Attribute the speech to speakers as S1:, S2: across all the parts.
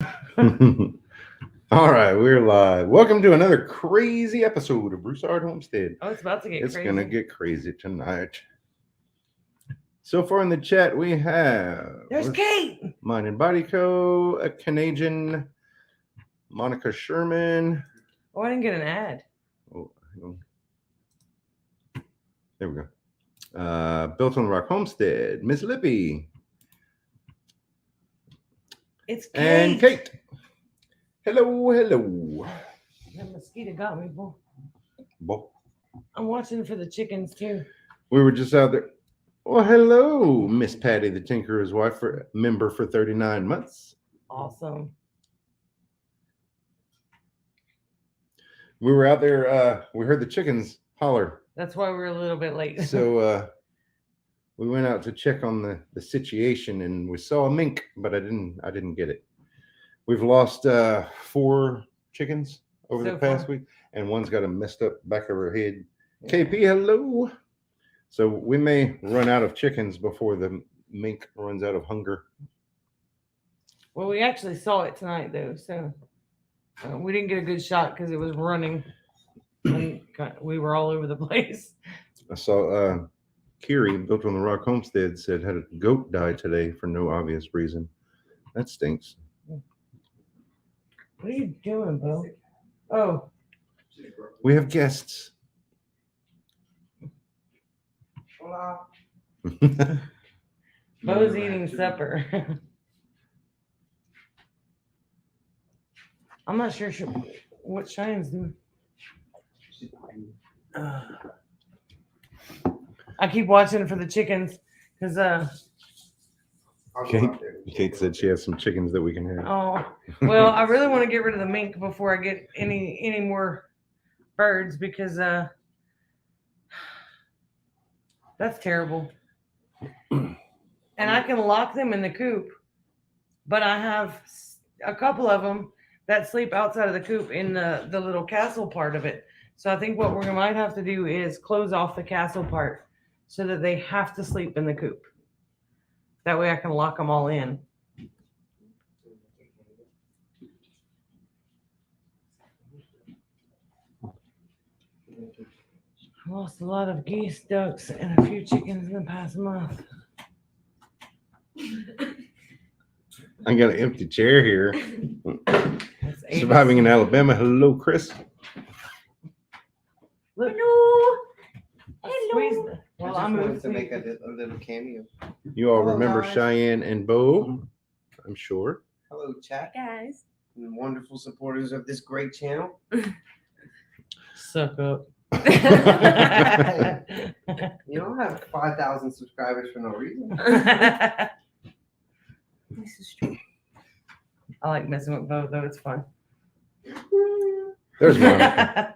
S1: All right, we're live. Welcome to another crazy episode of Broussard Homestead.
S2: Oh, it's about to get
S1: It's
S2: crazy.
S1: gonna get crazy tonight. So far in the chat, we have
S2: There's Kate.
S1: Mind and Body Co., a Canadian, Monica Sherman.
S2: Oh, I didn't get an ad.
S1: Oh, hang on. There we go. Built on the Rock Homestead, Miss Lippy,
S2: It's Kate.
S1: and Kate. Hello, hello.
S2: That mosquito got me, boy.
S1: Bo.
S2: I'm watching for the chickens too.
S1: We were just out there. Well, hello, Miss Patty, the Tinkerer's wife, member for 39 months.
S2: Awesome.
S1: We were out there. We heard the chickens holler.
S2: That's why we're a little bit late.
S1: So we went out to check on the situation, and we saw a mink, but I didn't get it. We've lost 4 chickens over
S2: So
S1: the past
S2: far.
S1: week, and one's got a messed up back of her head. KP, hello. So we may run out of chickens before the mink runs out of hunger.
S2: Well, we actually saw it tonight though, so we didn't get a good shot because it was running. And we were all over the place.
S1: I saw Kiri, built on the Rock Homestead, said had a goat die today for no obvious reason. That stinks.
S2: What are you doing, Bo? Oh,
S1: We have guests.
S3: Hola.
S2: Bo's eating supper. I'm not sure what Cheyenne's doing. I keep watching for the chickens because
S1: Kate said she has some chickens that we can have.
S2: oh well, I really want to get rid of the mink before I get any more birds because that's terrible. And I can lock them in the coop, but I have a couple of them that sleep outside of the coop in the little castle part of it. So I think what we might have to do is close off the castle part so that they have to sleep in the coop. That way I can lock them all in. I lost a lot of geese, ducks, and a few chickens in the past month.
S1: I got an empty chair here.
S2: That's 80.
S1: Surviving in Alabama. Hello, Chris.
S2: Look,
S3: Hello.
S2: I squeezed it. Well, I
S3: wanted
S2: moved
S3: to make a little cameo.
S1: You all
S3: Hello,
S1: remember
S3: guys.
S1: Cheyenne and Bo, I'm sure.
S3: Hello, chat,
S4: Guys.
S3: and wonderful supporters of this great channel.
S2: suck up.
S3: You don't have 5,000 subscribers for no reason.
S4: This is true.
S2: I like messing with Bo, though. It's fun.
S1: There's Monica.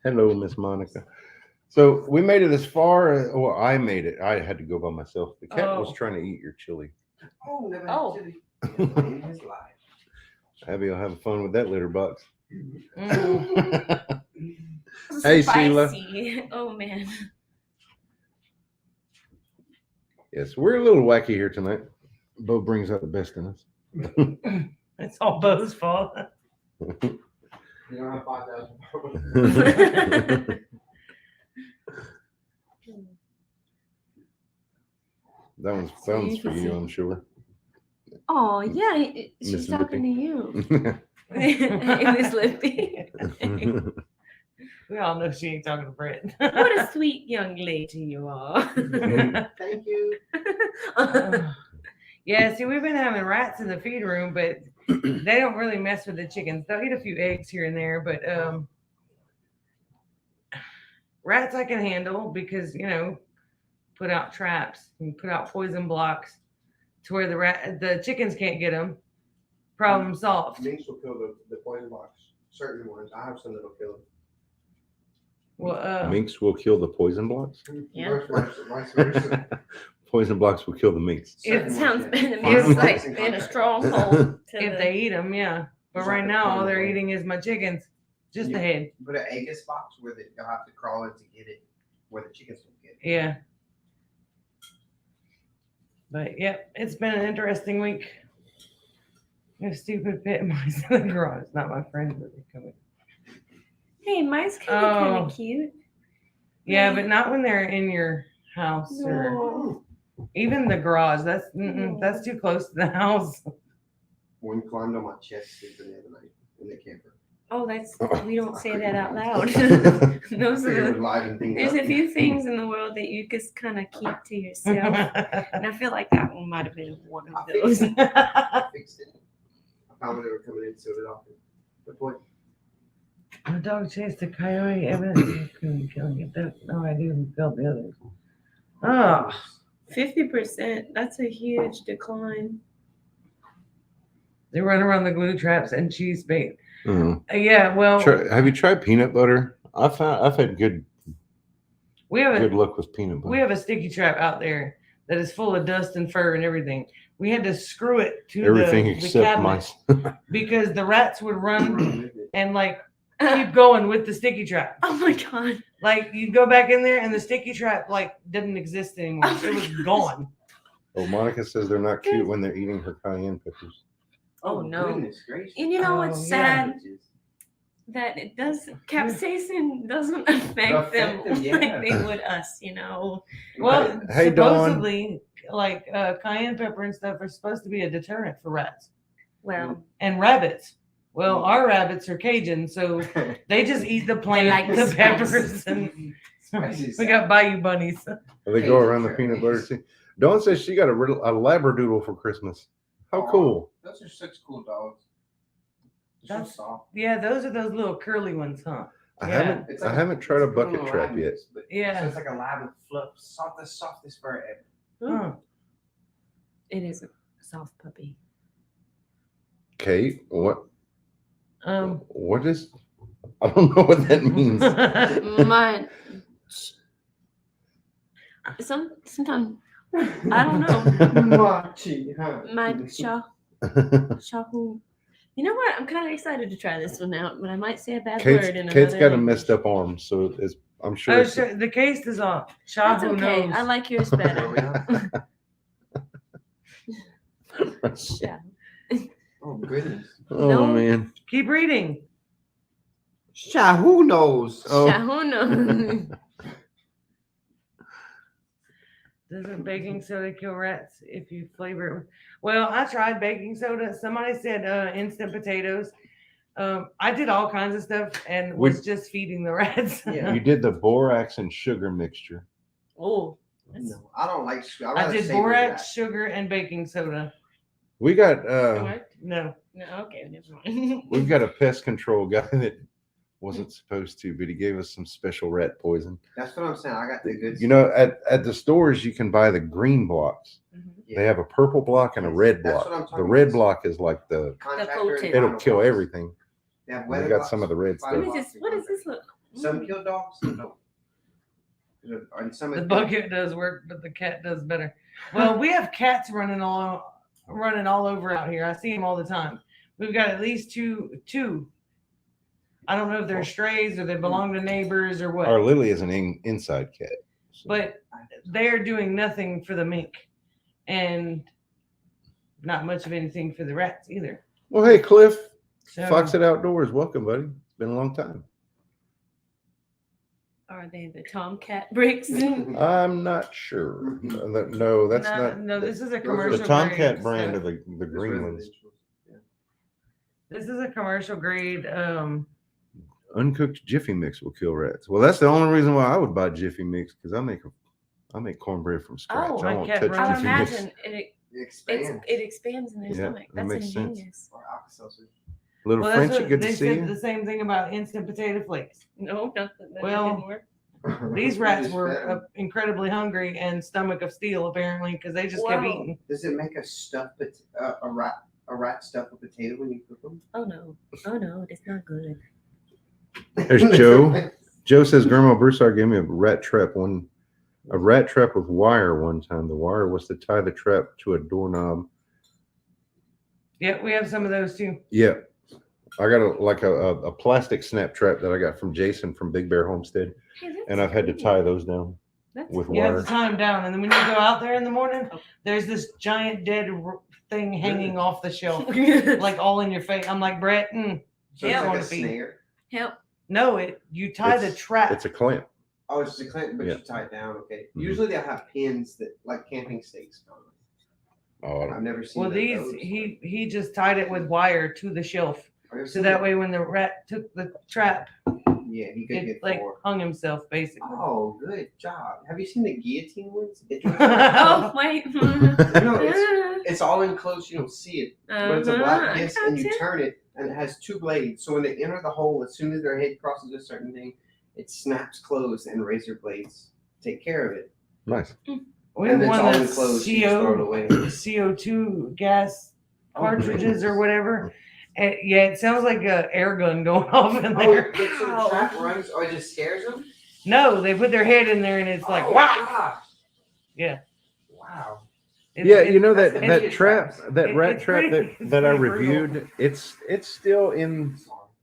S1: Hello, Miss Monica. So we made it as far. Well, I made it. I had to go by myself. The cat was
S2: Oh.
S1: trying to eat your chili.
S3: Oh, never
S2: Oh.
S3: had chili in his life.
S1: Abby will have fun with that litter box.
S2: Mm.
S1: Hey, Sheila.
S4: Spicy. Oh man.
S1: Yes, we're a little wacky here tonight. Bo brings out the best in us.
S2: It's all Bo's fault.
S3: You don't have 5,000 followers.
S1: That one's for you, I'm sure.
S4: Oh yeah, she's
S1: Miss
S4: talking to you.
S1: Lippy.
S4: In this Lippy.
S2: We all know she ain't talking to Brett.
S4: What a sweet young lady you are.
S3: Thank you.
S2: Yeah, see, we've been having rats in the feed room, but they don't really mess with the chickens. They'll eat a few eggs here and there, but rats I can handle because, put out traps and put out poison blocks to where the chickens can't get them. Problem solved.
S3: Minks will kill the poison box. Certain ones. I have some that'll kill them.
S2: Well,
S1: Minks will kill the poison blocks.
S4: Yeah.
S3: Vice versa.
S1: Poison blocks will kill the minks.
S4: It sounds
S3: Certain
S4: better
S3: ones.
S4: like being a stronghold.
S2: if they eat them, yeah. But right now, all they're eating is my chickens. Just the head.
S3: Put an Aegis box where they'll have to crawl in to get it, where the chickens will get it.
S2: Yeah. But yep, it's been an interesting week. We have stupid pit mice in the garage. Not my friends, but they come in.
S4: Hey, mice can be kind
S2: Oh.
S4: of cute.
S2: Yeah, but not when they're in your house or
S4: No.
S2: even the garage. That's too close to the house.
S3: One climbed on my chest the other night in the camper.
S4: Oh, we don't say that out loud. Those
S3: Figured it
S4: are
S3: would liven things
S4: there's
S3: up.
S4: a few things in the world that you just kind of keep to yourself. And I feel like that one might have been one of those.
S3: I fixed it. I found when they were coming in, sealed it off. Good point.
S2: My dog chased a coyote. Evidence couldn't kill it. That no idea who killed the others. Oh,
S4: 50%. That's a huge decline.
S2: they run around the glue traps and cheese bait.
S1: Mhm.
S2: Yeah, well,
S1: Have you tried peanut butter? I've had good
S2: we have
S1: good
S2: a
S1: luck with peanut butter.
S2: we have a sticky trap out there that is full of dust and fur and everything. We had to screw it to
S1: Everything
S2: the
S1: except
S2: cabinet
S1: mice.
S2: because the rats would run
S3: Run with it.
S2: and like keep going with the sticky trap.
S4: Oh my god.
S2: Like you go back in there and the sticky trap like didn't exist anymore. It was gone.
S1: Oh, Monica says they're not cute when they're eating her cayenne peppers.
S4: Oh, no.
S3: Goodness gracious.
S4: And you know what's
S2: Oh, yeah.
S4: sad? That it does capsaicin doesn't affect them
S3: Affect them, yeah.
S4: like they would us, you know.
S2: Well,
S1: Hey, Dawn.
S2: supposedly, like cayenne pepper and stuff are supposed to be a deterrent for rats
S4: Well,
S2: and rabbits. Well, our rabbits are Cajun, so they just eat the plant,
S4: like
S2: the
S4: the
S2: peppers,
S4: spice.
S2: and
S3: Spicy
S2: we got bayou bunnies.
S1: They go around the peanut butter too. Dawn says she got a labradoodle for Christmas. How
S3: Aw.
S1: cool!
S3: Those are such cool dogs. They're
S2: That's-
S3: so soft.
S2: Yeah, those are those little curly ones, huh?
S1: I
S2: Yeah.
S1: haven't
S3: It's
S1: I
S3: like
S1: haven't tried a
S3: I don't
S1: bucket
S3: know
S1: trap
S3: what it
S1: yet.
S3: is, but-
S2: Yeah.
S3: So it's like a lab with fluff, softest fur ever.
S2: Huh.
S4: it is a soft puppy.
S1: Kate, what
S2: Um,
S1: is? I don't know what that means.
S4: My sometimes I don't know.
S3: Machi, huh?
S4: My shahu. You know what? I'm kind of excited to try this one out, but I might say a bad word in
S1: Kate's
S4: another
S1: got a
S4: language.
S1: messed up arm, so I'm sure.
S2: oh,
S1: it's-
S2: sure, the case is off.
S4: That's
S2: Shahu
S4: okay.
S2: knows.
S4: I like yours better. Yeah.
S3: Oh goodness.
S1: oh
S4: No.
S1: man.
S2: Keep reading.
S3: Who knows?
S1: Oh.
S4: Shahu no.
S2: Doesn't baking soda kill rats if you flavor it? Well, I tried baking soda. Somebody said instant potatoes. I did all kinds of stuff and
S1: We-
S2: was just feeding the rats.
S3: Yeah.
S1: You did the borax and sugar mixture.
S4: Oh,
S3: No, I don't like.
S2: I did borax, sugar, and baking soda.
S1: We got
S4: it worked?
S2: No.
S4: No, okay, never mind.
S1: we've got a pest control guy that wasn't supposed to, but he gave us some special rat poison.
S3: That's what I'm saying. I got the good.
S1: You know, at the stores you can buy the green blocks.
S3: Yeah.
S1: They have a purple block and a red
S3: That's
S1: block.
S3: what I'm talking
S1: The
S3: about.
S1: red block is like the
S3: Contractor
S4: potent.
S3: and
S1: it'll
S3: final
S1: kill
S3: box.
S1: everything.
S3: They have
S1: We
S3: weather
S1: got
S3: box,
S1: some of the red
S3: final
S1: stuff.
S4: What is
S3: box,
S4: this? What
S3: and
S4: does this look?
S3: Some kill dogs, some don't. And some
S2: The
S3: of
S2: bucket does work, but the cat does better. Well, we have cats running all over out here. I see them all the time. We've got at least two. I don't know if they're strays or they belong to neighbors or what.
S1: Our Lily is an inside cat. So-
S2: But they're doing nothing for the mink and not much of anything for the rats either.
S1: well, hey Cliff,
S2: So
S1: Fox it Outdoors, welcome, buddy. It's been a long time.
S4: Are they the Tomcat bricks?
S1: I'm not sure. No, that's
S2: no,
S1: not.
S2: no, this is a
S3: are-
S2: commercial.
S1: The Tomcat
S2: grade
S1: brand
S2: stuff.
S1: are the green ones.
S2: This is a commercial grade.
S1: Uncooked Jiffy Mix will kill rats. Well, that's the only reason why I would buy Jiffy Mix because I make cornbrid from scratch.
S2: Oh,
S1: I
S2: I
S1: won't
S2: can't
S1: touch
S2: remember.
S4: I would
S1: Jiffy Mix.
S4: imagine
S3: It expands.
S4: it expands in their
S1: Yeah,
S4: stomach.
S1: that
S4: That's
S1: makes sense.
S4: ingenious.
S3: Or Alka-Seltzer.
S1: Little
S2: Well, that's
S1: Frenchie,
S2: what
S1: good
S2: they
S1: to see
S2: said
S1: you.
S2: the same thing about instant potato flakes.
S4: No, not that
S2: Well,
S4: didn't work.
S2: These rats
S3: Just
S2: were
S3: better.
S2: incredibly hungry and stomach of steel apparently because they just kept
S4: Wow.
S2: eating.
S3: Does it make a rat stuff a potato when you cook them?
S4: Oh no, that's not good.
S1: There's Joe. Joe says Grandma Broussard gave me a rat trap with wire one time. The wire was to tie the trap to a doorknob.
S2: Yeah, we have some of those too.
S1: Yeah. I got a plastic snap trap that I got from Jason from Big Bear Homestead,
S4: Hey, that's
S1: and I've had to
S4: cool.
S1: tie those down
S4: That's
S1: with
S2: You have
S1: wire.
S2: to tie them down, and then when you go out there in the morning, there's this giant dead thing hanging off the shelf, like all in your face. I'm like, Brett,
S3: So
S2: yeah,
S3: it's
S2: I
S3: like
S2: want
S3: a
S2: to feed.
S3: snare.
S4: Help.
S2: No, you tie the trap.
S1: It's a clamp.
S3: Oh, it's just a clamp, but
S1: Yeah.
S3: you tie it down. Okay.
S1: Mhm.
S3: Usually they'll have pins that like camping stakes.
S1: Oh, I
S3: I've
S1: don't.
S3: never seen
S2: Well,
S3: those.
S2: he just tied it with wire to the shelf, so that way when the rat took the trap,
S3: Yeah, he could
S2: it
S3: get
S2: like
S3: 4.
S2: hung himself basically.
S3: Oh, good job. Have you seen the guillotine ones?
S4: Oh, wait.
S3: It's all enclosed. You don't see it, but it's a black disc, and you
S4: Gotcha.
S3: turn it, and it has 2 blades. So when they enter the hole, as soon as their head crosses a certain thing, it snaps closed, and razor blades take care of it.
S1: Nice.
S2: We
S3: And
S2: have
S3: it's
S2: one
S3: all
S2: that's
S3: enclosed. You just throw it away.
S2: CO2 gas
S3: Oh,
S2: cartridges or
S3: goodness.
S2: whatever. And yeah, it sounds like an air gun going off in
S3: Oh,
S2: there.
S3: so the trap runs, or it just scares them?
S2: No, they put their head in there and it's like,
S3: Oh,
S2: wow.
S3: gosh.
S2: Yeah.
S3: Wow.
S1: Yeah, you know
S3: that's
S1: that
S3: the
S1: that
S3: biggest
S1: trap,
S3: traps.
S1: that rat
S2: It's
S1: trap
S2: pretty- it's
S1: that I
S2: pretty brutal.
S1: reviewed. It's still in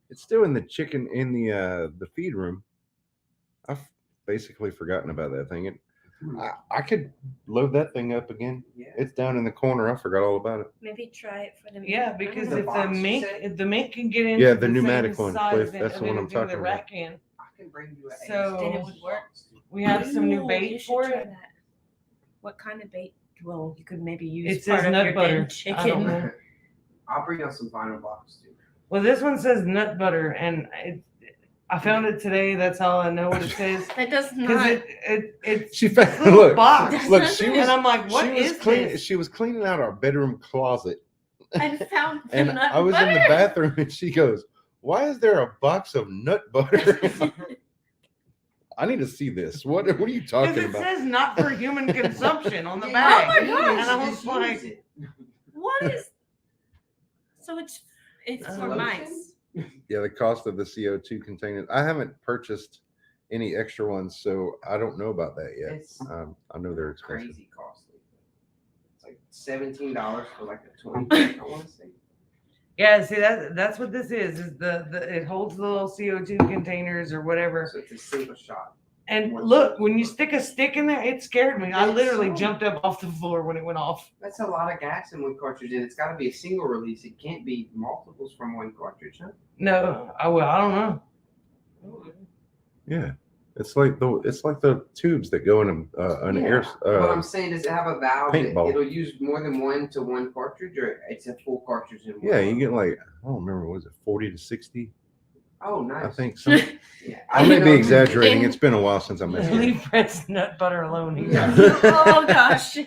S1: the chicken in the feed room. I've basically forgotten about that thing. I could load that thing up again.
S3: Yeah.
S1: It's down in the corner. I forgot all about it.
S4: Maybe try it for the
S2: Yeah, because
S3: The
S2: if
S3: box, you said?
S2: if the mink can get into
S1: Yeah, the
S2: same
S1: pneumatic one,
S2: size
S1: Cliff,
S2: of
S1: that's the one I'm
S2: anything the
S1: talking
S2: rat
S1: about.
S2: can.
S3: I can bring you a
S2: So-
S4: Then it would work.
S2: We have some new
S4: Ooh,
S2: bait
S4: you should
S2: for
S4: try
S2: it.
S4: that. What kind of bait? Well, you could maybe use
S2: It says
S4: part of
S2: nut
S4: your
S2: butter.
S4: dead
S2: I don't
S4: chicken.
S2: know.
S3: I'll bring out some vinyl box too.
S2: Well, this one says nut butter, and I found it today. That's how I know what it says.
S4: That does
S2: Because
S4: not.
S2: it's
S1: She found
S2: this little
S1: look.
S2: box.
S1: Look, she was
S2: And I'm like, what
S1: she was
S2: is
S1: cleaning.
S2: this?
S1: She was cleaning out our bedroom closet,
S4: I found the
S1: and
S4: nut
S1: I was
S4: butter.
S1: in the bathroom, and she goes, "Why is there a box of nut butter?" I need to see this. What are you
S2: Because
S1: talking
S2: it
S1: about?
S2: says not for human consumption on the
S3: Yeah,
S2: bag.
S4: Oh my gosh.
S2: And I was
S3: Just
S2: like,
S3: use it.
S4: What is? So it's for
S3: Lotion?
S4: mice.
S1: Yeah, the cost of the CO2 containers. I haven't purchased any extra ones, so I don't know about that yet.
S3: It's
S1: I know they're expensive.
S3: crazy costly. It's like $17 for like a 20. I want to say.
S2: yeah, see that's what this is the it holds the little CO2 containers or whatever.
S3: So it's a single shot.
S2: And look, when you stick a stick in there, it scared me. I
S3: It's
S2: literally
S3: so-
S2: jumped up off the floor when it went off.
S3: That's a lot of gas in one cartridge, and it's got to be a single release. It can't be multiples from one cartridge, huh?
S2: No, I don't know.
S1: Yeah, it's like the tubes that go in an air.
S3: What I'm saying is, it have a valve that
S1: paintball.
S3: it'll use more than one to one cartridge, or it's a full cartridge in one.
S1: Yeah, you get like I don't remember, was it 40 to 60?
S3: Oh, nice.
S1: I think so.
S3: Yeah,
S1: I may
S3: know-
S1: be exaggerating.
S4: in-
S1: It's been a while since I messed with it.
S2: Leave Brett's nut butter alone. He
S3: Yeah.
S4: Oh gosh.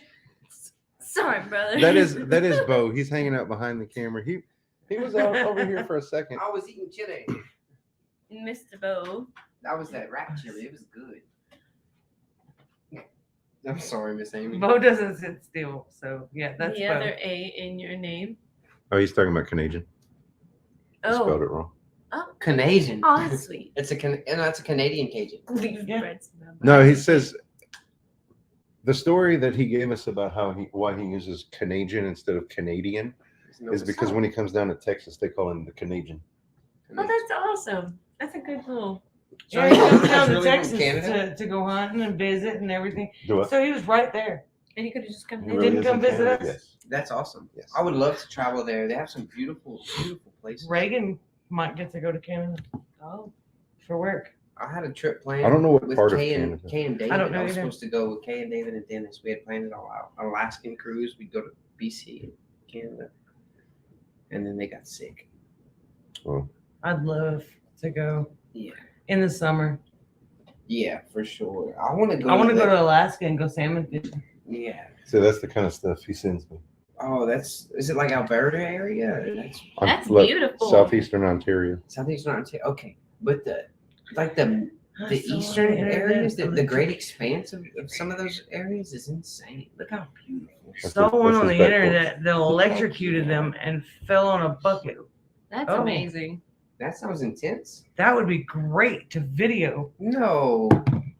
S4: Sorry, brother.
S1: That is Bo. He's hanging out behind the camera. He was out over here for a second.
S3: I was eating chili.
S4: Mr. Bo.
S3: That was that rat chili. It was good. I'm sorry, Miss Amy.
S2: Bo doesn't sit still, so yeah, that's
S4: the
S2: Bo.
S4: other A in your name.
S1: Oh, he's talking about Canadian. I spelled
S4: Oh.
S1: it wrong.
S3: Canadian.
S4: Oh, that's sweet.
S3: It's and that's a Canadian Cajun.
S4: Leave
S2: Yeah.
S4: Brett's number.
S1: No, he says the story that he gave us about why he uses Canadian instead of Canadian is because when he comes down to Texas, they call him the Canadian.
S4: Oh, that's awesome. That's a good little.
S2: Yeah, he comes
S3: He's
S2: down to
S3: really from
S2: Texas
S3: Canada?
S2: to go hunting and visit and everything.
S1: Do what?
S2: So he was right there.
S4: And you could have just come
S1: He
S4: here.
S2: didn't
S1: is
S2: come
S1: in
S2: visit
S1: Canada?
S2: us?
S1: Yes.
S3: That's awesome.
S1: Yes.
S3: I would love to travel there. They have some beautiful, beautiful places.
S2: Reagan might get to go to Canada
S4: Oh.
S2: for work.
S3: I had a trip planned.
S1: I don't know what
S3: with
S1: part of
S3: Kay
S1: Canada.
S3: and Kay and David.
S2: I don't know
S3: I was
S2: either.
S3: supposed to go with Kay and David and Dennis. We had planned it all out. An Alaskan cruise. We'd go to BC, Canada, and then they got sick.
S2: I'd love to go
S3: Yeah.
S2: in the summer.
S3: Yeah, for sure. I want to go.
S2: I want to go
S3: that-
S2: to Alaska and go salmon fishing.
S3: Yeah.
S1: So that's the kind of stuff he sends me.
S3: Oh, is it like Alberta area? That's
S4: That's
S1: Look,
S4: beautiful.
S1: Southeastern Ontario.
S3: Southeastern Ontario. Okay, but the
S2: That's so
S3: eastern
S2: weird.
S3: areas, the great expanse of some of those areas is insane. Look how beautiful.
S2: Saw one on the
S1: back
S2: internet that electrocuted them and fell on a bucket.
S4: That's
S2: Oh.
S4: amazing.
S3: That sounds intense.
S2: That would be great to video.
S3: No.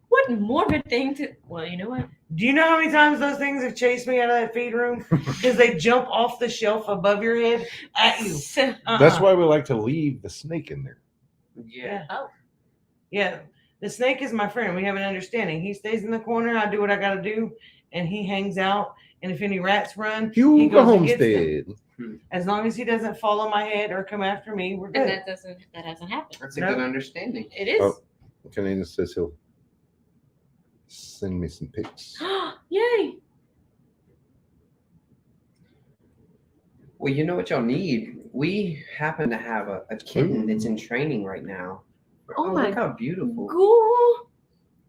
S4: What morbid thing to. Well, you know what?
S2: Do you know how many times those things have chased me out of that feed room? Because they jump off the shelf above your head at you.
S1: That's why we like to leave the snake in there.
S3: Yeah.
S4: Oh.
S2: Yeah. The snake is my friend. We have an understanding. He stays in the corner. I do what I got to do. And he hangs out And if any rats run, he
S1: Hugo
S2: goes and gets them.
S1: Homestead.
S2: As long as he doesn't fall on my head or come after me, we're
S4: And
S2: good.
S4: that hasn't happened.
S3: That's a
S2: No.
S3: good understanding.
S4: It is.
S1: Oh. Canadian says he'll send me some pics.
S4: Yay!
S3: Well, you know what y'all need? We happen to have a kitten that's in training right now.
S4: Oh my
S3: look how beautiful.
S4: Cool.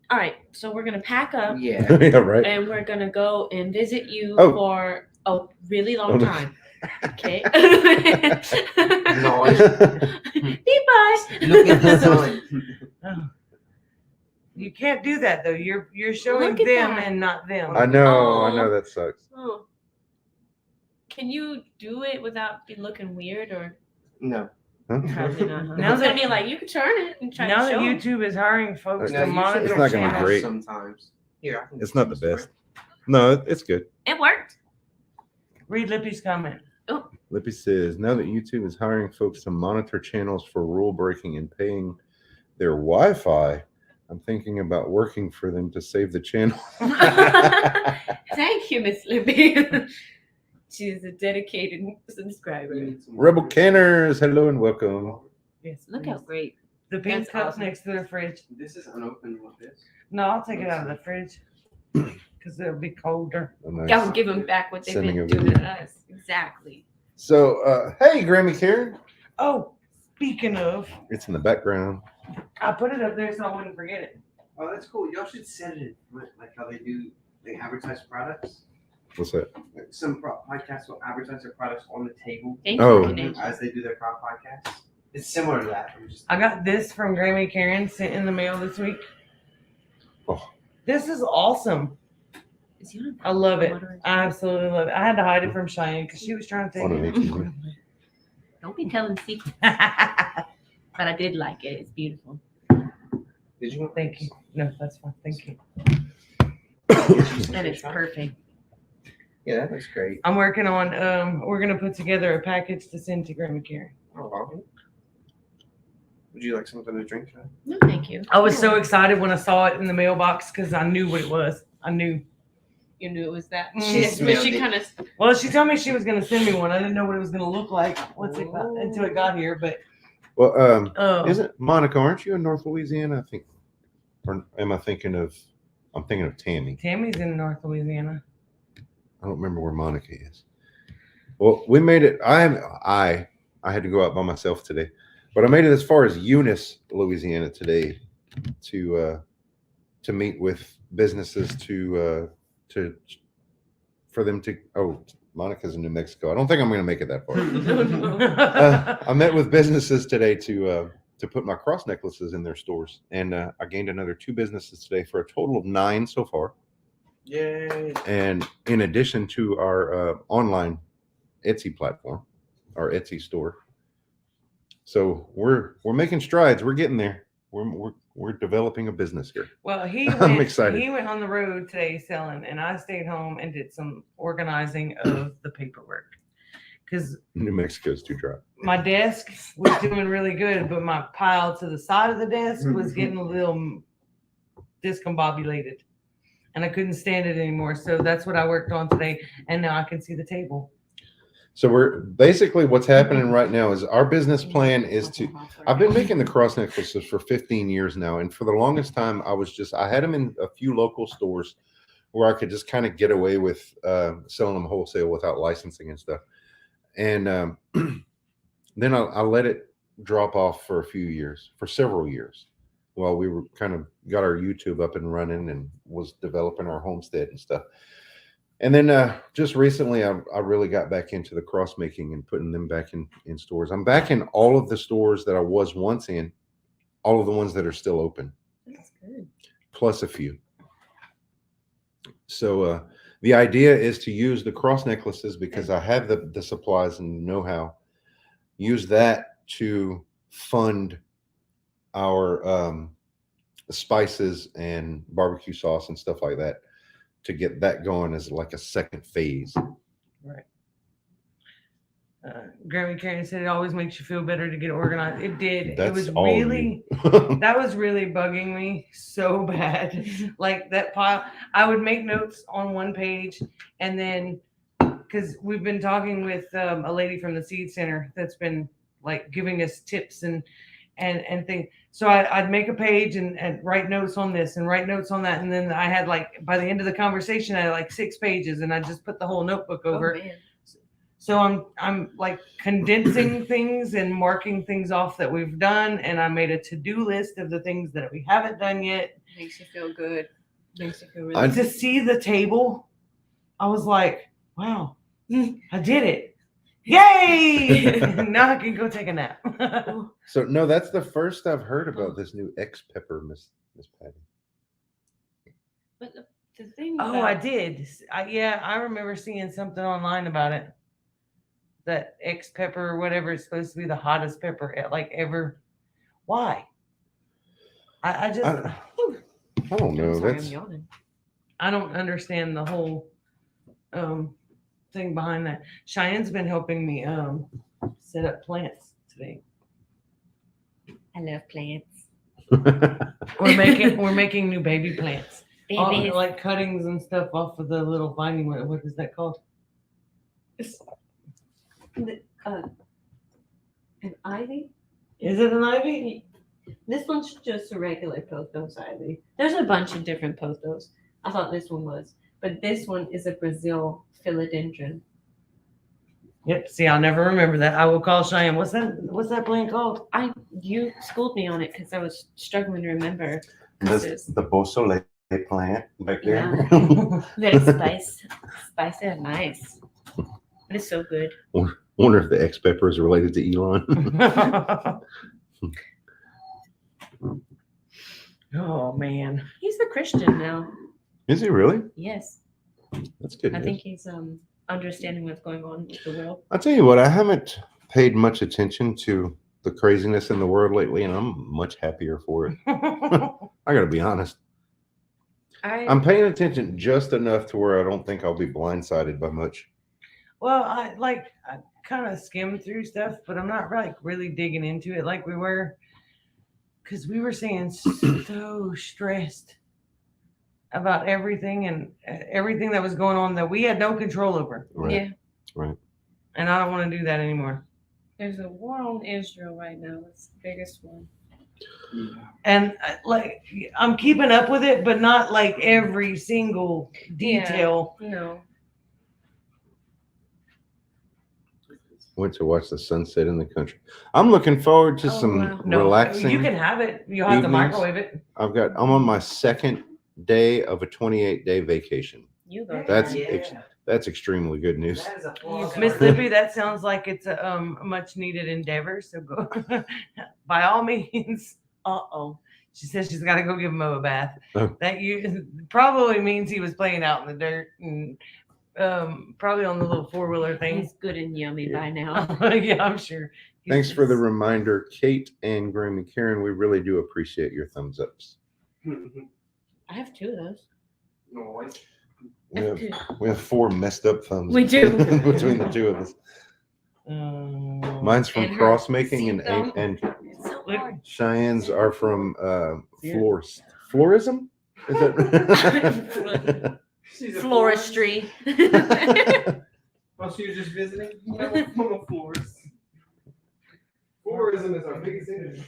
S4: All right, so we're gonna pack up
S3: Yeah.
S1: Yeah, right.
S4: and we're gonna go and visit you
S1: Oh.
S4: for a really long
S1: Oh, no.
S4: time. Okay.
S3: No,
S4: Bye.
S3: Look at the sun.
S2: Oh. You can't do that though. You're showing
S4: Look at
S2: them
S4: that.
S2: and not them.
S1: I know
S4: Aw.
S1: that sucks.
S4: Oh. Can you do it without be looking weird or
S3: No.
S1: Huh?
S4: probably not? Huh?
S2: Now
S4: It's gonna
S2: that-
S4: be like you can turn it and try
S2: Now
S4: to
S2: that
S4: show 'em.
S2: YouTube is hiring folks
S1: No,
S2: to
S3: you
S2: monitor
S3: should
S1: It's not gonna be
S2: channels,
S1: great.
S3: Sometimes. Here, I can
S1: It's not the best. No, it's good.
S4: It worked.
S2: read Lippy's comment.
S1: Lippy says, now that YouTube is hiring folks to monitor channels for rule breaking and paying their Wi-Fi, I'm thinking about working for them to save the channel.
S4: Thank you, Miss Libby. She's a dedicated subscriber.
S1: Rebel Canners, hello and welcome.
S2: Yes,
S4: Look
S2: please.
S4: how great.
S2: The pink
S4: That's
S2: cup's
S4: awesome.
S2: next to the fridge.
S3: This is unopened with this.
S2: No, I'll take it out of the fridge because it'll be colder.
S1: Oh, nice.
S4: Gotta give them back what they've
S1: Sending
S4: been
S1: a
S4: doing
S1: video.
S4: to us. Exactly.
S1: So, hey, Grammy Karen.
S2: Oh, speaking of,
S1: It's in the background.
S2: I put it up there so I wouldn't forget it.
S3: Oh, that's cool. Y'all should set it in front, like how they advertise products.
S1: What's that?
S3: Like some podcasts will advertise their products on the table
S4: Thank
S1: Oh.
S4: you, Canadian.
S3: as they do their crop podcasts. It's similar to that. I'm just
S2: I got this from Grammy Karen sent in the mail this week.
S1: Oh.
S2: This is awesome.
S4: Is he on
S2: I love it.
S4: moderation?
S2: I absolutely love it. I had to hide it from Cheyenne because she was trying to take
S1: On an
S2: it.
S1: 18.
S4: Don't be telling secrets. But I did like it. It's beautiful.
S3: Did you?
S2: Thank you. No, that's fine. Thank you.
S4: And it's perfect.
S3: Yeah, that looks great.
S2: I'm working on we're gonna put together a package to send to Grammy Karen.
S3: Oh, wow. Would you like something to drink, Sean?
S4: No, thank you.
S2: I was so excited when I saw it in the mailbox because I knew what it was. I knew.
S4: You knew it was that.
S2: She
S4: But
S3: smelled
S4: she
S3: it.
S4: kind of.
S2: Well, she told me she was gonna send me one. I didn't know what it was gonna look like once it got until it got here. But
S1: Well, isn't Monica, aren't you in North Louisiana? I think. Or am I thinking of, I'm thinking of Tammy.
S2: Tammy's in North Louisiana.
S1: I don't remember where Monica is. Well, we made it. I had to go out by myself today, but I made it as far as Eunice, Louisiana today to meet with businesses for them to. Oh, Monica's in New Mexico. I don't think I'm going to make it that far. I met with businesses today to put my cross necklaces in their stores, and I gained another 2 businesses today for a total of 9 so far.
S3: Yay.
S1: And in addition to our online Etsy platform, our Etsy store, so we're making strides. We're getting there. We're developing a business here.
S2: Well, he
S1: I'm
S2: went,
S1: excited.
S2: He went on the road today selling, and I stayed home and did some organizing of the paperwork because
S1: New Mexico's too dry.
S2: my desk was doing really good, but my pile to the side of the desk was getting a little discombobulated, and I couldn't stand it anymore. So that's what I worked on today, and now I can see the table.
S1: So we're basically what's happening right now is our business plan is to. I've been making the cross necklaces for 15 years now, and for the longest time, I had them in a few local stores where I could just kind of get away with selling them wholesale without licensing and stuff. And then I let it drop off for several years, while we were kind of got our YouTube up and running and was developing our homestead and stuff. And then just recently, I really got back into the cross making and putting them back in stores. I'm back in all of the stores that I was once in, all of the ones that are still open,
S4: That's good.
S1: plus a few. So the idea is to use the cross necklaces because I have the supplies and know-how. Use that to fund our spices and barbecue sauce and stuff like that, to get that going as like a second phase.
S2: Right. Grammy Karen said it always makes you feel better to get organized. It did.
S1: That's
S2: it was
S1: all of
S2: really
S1: you.
S2: that was really bugging me so bad. Like that pile, I would make notes on one page, and then because we've been talking with a lady from the Seed Center that's been like giving us tips and things. So I'd make a page and write notes on this and write notes on that, and then I had like by the end of the conversation I had like 6 pages, and I just put the whole notebook over.
S4: Oh, man.
S2: So I'm like condensing things and marking things off that we've done, and I made a to-do list of the things that we haven't done yet.
S4: Makes you feel good. Makes you feel
S1: I-
S4: really
S2: To see the table, I was like, wow, I did it. Yay! Now I can go take a nap.
S1: So no, that's the first I've heard about this new X pepper, Miss Patty.
S4: But the thing
S2: Oh, I
S4: about-
S2: did. Yeah, I remember seeing something online about it. That X pepper or whatever is supposed to be the hottest pepper like ever. Why? I just
S1: I don't know.
S4: I'm sorry,
S1: That's
S4: I'm yawning.
S2: I don't understand the whole thing behind that. Cheyenne's been helping me set up plants today.
S4: I love plants.
S2: We're making new baby plants. All,
S4: Babies.
S2: like cuttings and stuff off of the little viney. What is that called?
S4: An ivy?
S2: Is it an ivy?
S4: This one's just a regular pothos ivy. There's a bunch of different pothos. I thought this one was. But this one is a Brazil philodendron.
S2: Yep. See, I'll never remember that. I will call Cheyenne. What's that plant called?
S4: You schooled me on it because I was struggling to remember.
S1: This, the Beausoleil plant back there.
S4: Very spicy and nice. But it's so good.
S1: Wonder if the X pepper is related to Elon.
S2: Oh man.
S4: He's a Christian now.
S1: Is he really?
S4: Yes.
S1: That's good.
S4: I
S1: news.
S4: think he's understanding what's going on with the world.
S1: I'll tell you what, I haven't paid much attention to the craziness in the world lately, and I'm much happier for it. I gotta be honest. I'm paying attention just enough to where I don't think I'll be blindsided by much.
S2: Well, I kind of skimmed through stuff, but I'm not like really digging into it like we were, because we were saying so stressed about everything and everything that was going on that we had no control over,
S1: Right.
S4: Yeah.
S1: Right.
S2: and I don't want to do that anymore.
S4: There's a war on Israel right now. It's the biggest one.
S2: And like I'm keeping up with it, but not like every single detail.
S4: No.
S1: Went to watch the sunset in the country. I'm looking forward to
S4: Oh,
S1: some
S4: wow.
S2: No,
S1: relaxing.
S2: you can have it. You'll have to
S1: evenings.
S2: microwave it.
S1: I'm on my second day of a 28-day vacation.
S4: You go.
S1: That's
S4: there.
S1: that's extremely good news.
S3: That is a plus.
S2: Miss Lippy, that sounds like it's a much needed endeavor. So go by all means. She says she's got to go give Mo a bath.
S1: Oh.
S2: That you probably means he was playing out in the dirt and probably on the little 4-wheeler thing.
S4: He's good and yummy by now.
S2: Yeah, I'm sure. He's
S1: Thanks for the
S2: just-
S1: reminder, Kate and Grammy Karen. We really do appreciate your thumbs ups.
S4: I have 2 of those.
S3: Noise.
S1: We have 4 messed up thumbs.
S4: We do.
S1: between the two of us. Mine's from
S4: And her
S1: cross making, and
S4: seat thumb.
S1: and
S4: It's so
S2: Look.
S4: hard.
S1: Cheyenne's are from
S2: Yeah.
S1: florism. Is that
S3: She's a
S4: Floristry.
S3: Oh, she was just visiting? I'm a florist. Florism is our biggest industry.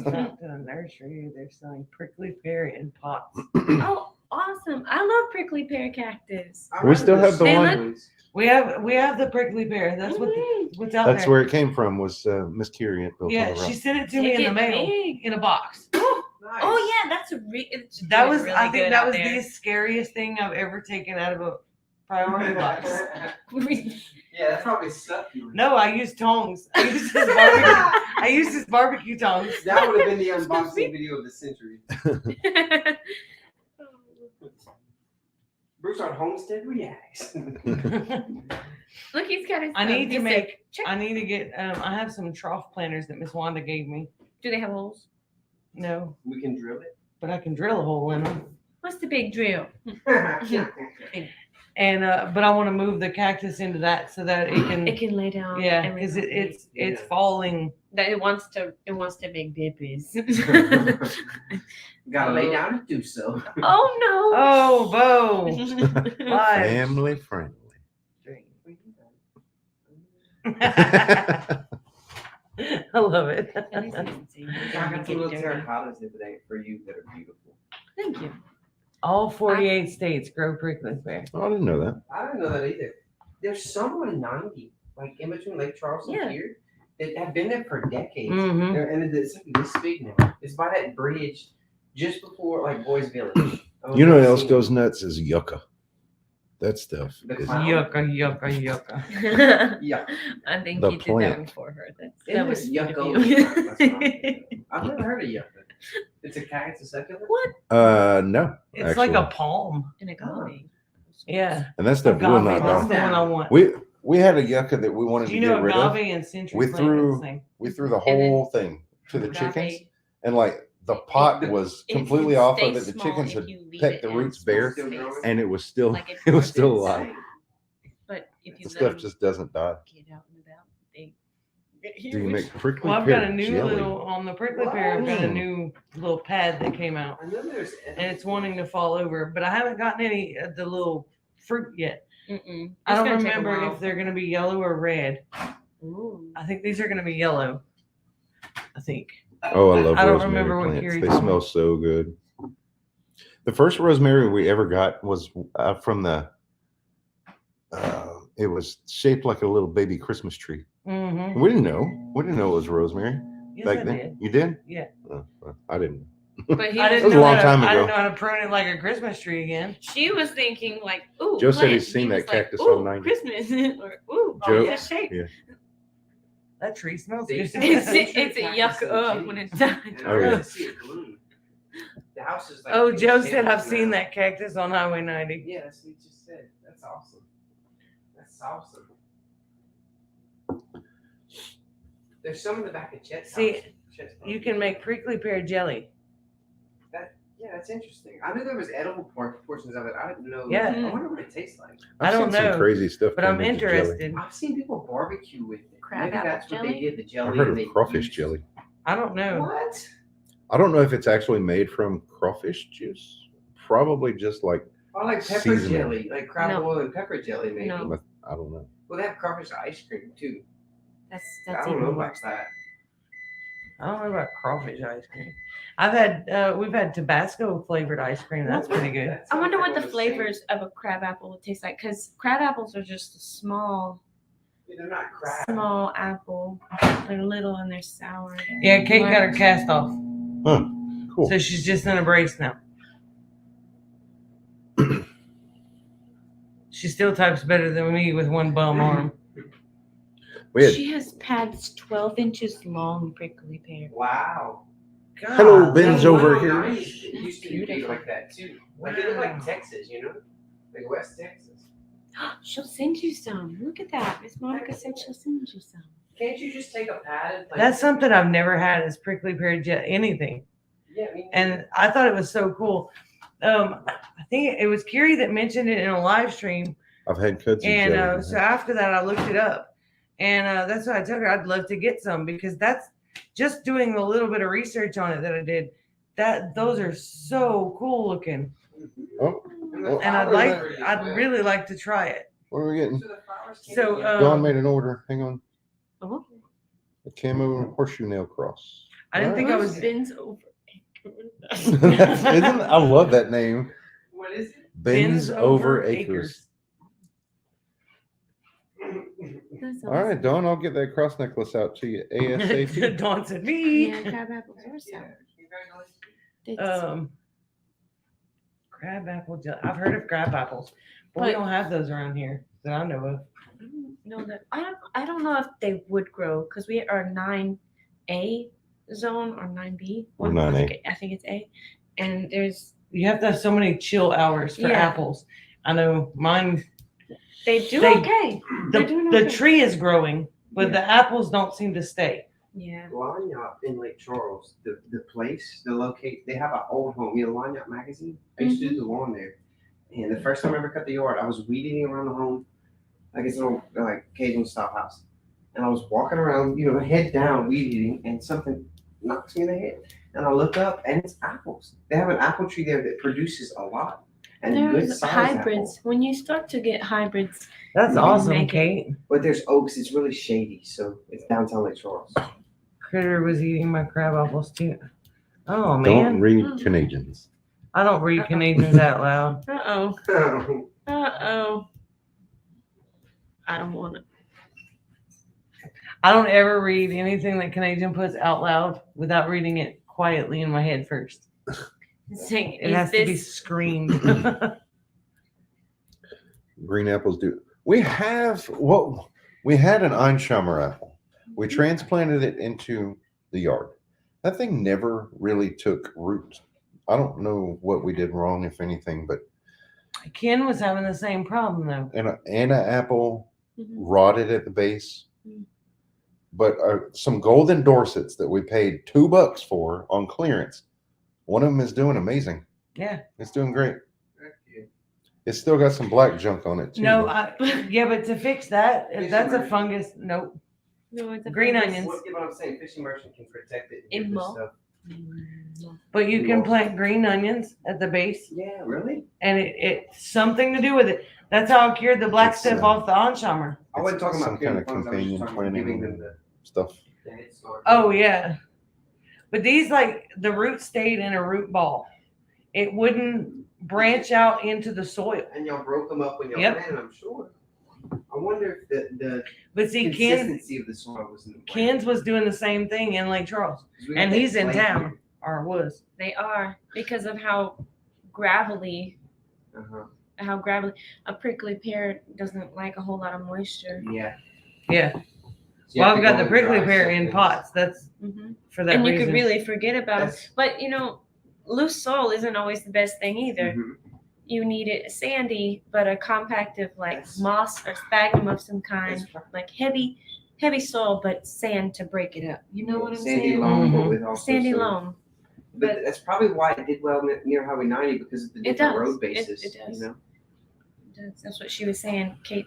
S2: Stopped in a nursery. They're selling prickly pear in pots.
S4: Oh, awesome. I love prickly pear cactus.
S1: We still have the
S4: They
S1: one.
S2: We have the prickly pear. That's what's out
S1: That's
S2: there.
S1: where it came from. Was Miss Curie at Bill
S2: Yeah, she sent it to me in the mail in a box.
S3: Nice.
S4: Oh yeah, that's
S2: That was
S4: really
S2: I think
S4: good
S2: that
S4: out
S2: was
S4: there.
S2: the scariest thing I've ever taken out of a priority box.
S3: Yeah, that's probably stuff you were.
S2: No, I used tongs. I used his barbecue tongs.
S3: That would have been the unboxing video of the century. Broussard Homestead reacts.
S4: Look, he's got his.
S2: I need to
S4: he
S2: make.
S4: said,
S2: I need to get. I have some trough planters that Miss Wanda gave me.
S4: Do they have holes?
S2: No,
S3: We can drill
S2: but I can drill a hole in them.
S4: What's the big drill?
S3: it.
S2: And but I want to move the cactus into that so that it can.
S4: It can lay down.
S2: Yeah,
S4: and
S2: because
S4: recover.
S2: it's falling.
S4: That it wants to make babies.
S3: Gotta lay down and do so.
S4: Oh
S2: Oh,
S4: no.
S2: Bo. Live.
S1: Family friendly.
S2: I love it.
S4: At least it's easy.
S3: I got some little terracottas the other day for you that are beautiful.
S4: Thank you.
S2: All 48 states grow prickly pear.
S1: Oh, I didn't know that.
S3: I didn't know that either. There's some on 90, like in between Lake Charles and
S4: Yeah.
S3: here, that have been there for decades.
S2: Mhm.
S3: And it's like this big now. It's by that bridge just before like Boys Village.
S1: You know what else goes nuts is yucca. That stuff
S3: The
S1: is
S3: clown?
S2: Yucca.
S3: Yeah.
S4: I think
S1: The
S4: you did that
S1: plant.
S4: one for her. That
S3: It
S4: was
S3: yucca.
S4: sweet of you.
S3: I've never heard of yucca. It's a cactus, a succulent?
S4: What?
S1: no.
S2: It's
S1: actually.
S2: like a palm.
S4: An agave.
S2: Yeah.
S1: And that stuff will not
S2: Agave, that's the
S1: die.
S2: one I want.
S1: We had a yucca that we wanted
S2: Do
S1: to
S2: you
S1: get
S2: know
S1: rid of.
S2: agave and century
S1: We
S2: plant are
S1: threw-
S2: the same?
S1: We threw the
S4: And then
S1: whole thing to the chickens,
S4: Agave.
S1: and like the pot was
S4: It
S1: completely
S4: can
S1: off
S4: stay
S1: of it. The
S4: small
S1: chickens
S4: if
S1: had
S4: you leave
S1: pecked
S4: it
S1: the
S4: in
S1: roots
S4: small
S1: bare,
S3: Still
S4: space.
S3: growing?
S1: and it was still
S4: Like
S1: it was
S4: it's
S1: still
S4: inside.
S1: alive.
S4: But if you
S1: The
S4: let
S1: stuff
S4: them
S1: just doesn't die.
S4: get out and about, they
S1: Do you make prickly
S2: Well, I've got
S1: pear
S2: a new
S1: jelly?
S2: little on the prickly pear. I've got a
S1: Wow.
S2: new little pad that came out,
S3: I know there's
S2: and it's wanting to fall over, but I haven't gotten any of the little fruit yet.
S4: Mm-mm.
S2: I
S4: It's
S2: don't
S4: gonna take a
S2: remember
S4: while.
S2: if they're going to be yellow or red.
S4: Ooh.
S2: I think these are going to be yellow. I think.
S1: Oh, I love
S2: I don't
S1: rosemary
S2: remember what
S1: plants.
S2: Carrie
S1: They
S2: told me.
S1: smell so good. The first rosemary we ever got was from the. It was shaped like a little baby Christmas tree.
S2: Mm-hmm.
S1: We didn't know. We didn't know it was rosemary
S2: Yes,
S1: back
S2: I
S1: then.
S2: did.
S1: You did?
S2: Yeah.
S1: Oh, well, I didn't.
S4: But he
S2: I
S1: That
S2: didn't
S1: was a
S2: know
S1: long
S2: how
S1: time
S2: to, I
S1: ago.
S2: didn't know how to prune it like a Christmas tree again.
S4: She was thinking like, ooh.
S1: Joe said
S4: plant.
S1: he's seen
S4: He
S1: that
S4: was like,
S1: cactus
S4: ooh,
S1: on 90.
S4: Christmas or ooh,
S1: Joe-
S4: it's a shape.
S1: yeah.
S2: That tree smells
S3: They
S2: good.
S3: used to
S4: It's,
S3: have
S4: it's a
S3: cactus
S4: yuck
S3: in
S4: up
S3: Jenny.
S4: when it's done.
S3: And
S1: Oh,
S3: I
S1: yeah.
S3: got to see it bloom. The house is like.
S2: Oh,
S3: big
S2: Joe said
S3: shambles
S2: I've seen
S3: now.
S2: that cactus on Highway 90.
S3: Yeah, that's what he just said. That's awesome. That's awesome. There's some in the back of Chet's
S2: See,
S3: house. Chet's house.
S2: You can make prickly pear jelly.
S3: Yeah, that's interesting. I knew there was edible portions of it. I didn't know.
S2: Yeah.
S3: I wonder what it tastes like.
S2: I don't
S1: seen
S2: know,
S1: some crazy stuff.
S2: But I'm
S1: turned into jelly.
S2: interested.
S3: I've seen people barbecue with it.
S4: Crab
S3: Maybe
S4: apple
S3: that's what
S4: jelly?
S3: they did. The jelly.
S1: I've heard
S3: and
S1: of
S3: they
S1: crawfish
S3: used-
S1: jelly.
S2: I don't know.
S3: What?
S1: I don't know if it's actually made from crawfish juice. Probably just like
S3: I like pepper
S1: Seasoning.
S3: jelly, like crab
S4: No.
S3: oil and pepper jelly, maybe.
S4: No.
S1: I don't know.
S3: Well, they have crawfish ice cream too.
S4: That's
S3: I don't know
S4: even
S3: about
S4: worse.
S3: that.
S2: I don't know about crawfish ice cream. We've had Tabasco flavored ice cream. That's pretty good.
S3: That
S4: I wonder
S3: sounds
S4: what
S3: like
S4: the
S3: one of same-
S4: flavors of a crab apple would taste like, because crab apples are just a small
S3: They're not crab.
S4: apple. They're little and they're sour.
S2: Yeah, Kate got her cast off,
S1: Huh. Cool.
S2: so she's just in a brace now. She still types better than me with one bum arm.
S1: We had
S4: She has pads 12 inches long, prickly pear.
S3: Wow.
S1: Hello,
S2: God,
S1: Ben's
S3: Those
S1: over
S3: little
S1: here.
S3: guys, It used to be
S4: Beautiful.
S3: like that too. Like they look
S2: Wow.
S3: like Texas, you know, like West Texas.
S4: She'll send you some. Look at that. Miss Monica said she'll send you some.
S3: Can't you just take a pad and like?
S2: That's something I've never had is prickly pear anything.
S3: Yeah, me
S2: And I thought it was so cool. I think it was Carrie that mentioned it in a live stream.
S1: I've had kudzu
S2: And
S1: jelly.
S2: so after that, I looked it up. And that's why I told her I'd love to get some because that's just doing a little bit of research on it that I did. Those are so cool looking.
S1: Oh, well,
S2: And I'd really like to try it.
S1: what are we getting?
S2: So,
S1: Dawn made an order. Hang on.
S4: Oh.
S1: A camo horseshoe nail cross.
S2: I didn't think I was.
S4: Ben's over.
S1: I love that name.
S3: What is it?
S1: Ben's over acres.
S4: That's
S1: All right, Dawn, I'll get that cross necklace out to you ASAP.
S2: Dawn said me.
S4: Yeah, crab apples are
S3: Yeah.
S4: sour.
S3: Congratulations.
S4: It's-
S2: Crab apple jelly. I've heard of crab apples, but we
S4: But-
S2: don't have those around here that I know of.
S4: I don't know that I don't know if they would grow because we are 9A zone or 9B.
S1: Or
S4: One,
S1: 9A.
S4: I think it's A. And there's
S2: You have to have so many chill hours for
S4: Yeah.
S2: apples. I know mine.
S4: they do
S2: They-
S4: okay. They're doing
S2: The
S4: okay.
S2: tree is growing, but the apples don't seem to stay.
S4: Yeah.
S3: Lanyap in Lake Charles, the place, they have an old home, Lanyap magazine. I used to do the lawn there. And the first time I ever cut the yard, I was weed eating around the home, like it's an old like Cajun style house. And I was walking around, head down, weed eating, and something knocks me in the head. And I look up, and it's apples. They have an apple tree there that produces a lot. And good
S4: There's
S3: size
S4: hybrids.
S3: apple.
S4: When you start to get hybrids,
S2: That's
S4: You
S2: awesome,
S4: make it.
S2: Kate.
S3: But there's oaks. It's really shady, so it's downtown Lake Charles.
S2: Critter was eating my crab apples too. Oh
S1: Don't
S2: man,
S1: read
S4: Oh.
S1: Canadians.
S2: I don't read Canadians out loud.
S4: uh-oh. I don't want it.
S2: I don't ever read anything that Canadian puts out loud without reading it quietly in my head first.
S4: Saying,
S2: It
S4: is
S2: has to be
S4: this
S2: screamed.
S1: Green apples do. We had an Einsheimer apple. We transplanted it into the yard. That thing never really took root. I don't know what we did wrong, if anything, but
S2: Ken was having the same problem though.
S1: an apple
S4: Mhm.
S1: rotted at the base.
S4: Mm.
S1: But some golden Dorsets that we paid $2 for on clearance. One of them is doing amazing.
S2: Yeah.
S1: It's doing great. It's still got some black junk on it too.
S2: No,
S1: though.
S2: yeah, but to fix that,
S3: Fishing
S2: that's a
S3: merchant.
S2: fungus. Nope.
S4: No, it's a
S2: Green
S4: fungus.
S2: onions.
S3: What I'm saying, fishing merchant can protect it.
S4: In
S3: and get this
S4: Mo?
S3: stuff.
S2: But you can plant green onions at the base,
S3: Yeah, really?
S2: and it's something to do with it. That's how I cured the black
S1: It's,
S2: stuff off the Einsheimer.
S3: I wasn't talking
S1: Some
S3: about
S1: kind of
S3: killing bugs, I was
S1: companion
S3: just talking about giving them
S1: planting stuff.
S3: the head start.
S2: Oh yeah, but these like the root stayed in a root ball. It wouldn't branch out into the soil.
S3: And y'all broke them up when y'all
S2: Yep.
S3: planted, I'm sure. I wonder if the
S2: But see,
S3: consistency of the soil was in the plant.
S2: Ken's was doing the same thing in Lake Charles,
S3: 'Cause we got
S2: and
S3: that
S2: he's in
S3: clay
S2: town
S3: here.
S2: or was.
S4: They are because of how gravelly,
S3: Uh-huh.
S4: a prickly pear doesn't like a whole lot of moisture.
S3: Yeah.
S2: Yeah.
S3: So you
S2: Well,
S3: have
S2: I've
S3: to
S2: got
S3: go
S2: the prickly
S3: dry
S2: pear in
S3: something.
S2: pots. That's
S4: Hmm
S2: for that
S4: And you
S2: reason.
S4: could really forget about them.
S3: That's-
S4: But loose soil isn't always the best thing either.
S3: Mhm.
S4: You need it sandy, but a compactive like
S3: That's-
S4: moss or sphagnum of some kind,
S3: That's right.
S4: like heavy soil, but sand to break it up. You know what I'm
S3: Sandy
S4: saying?
S3: loam, but
S2: Mhm.
S3: with also
S4: Sandy
S3: some-
S4: loam.
S3: But that's probably why it did well near Highway 90 because of the
S4: It
S3: different
S4: does.
S3: road
S4: It
S3: bases.
S4: does.
S3: You know?
S4: That's what she was saying, Kate.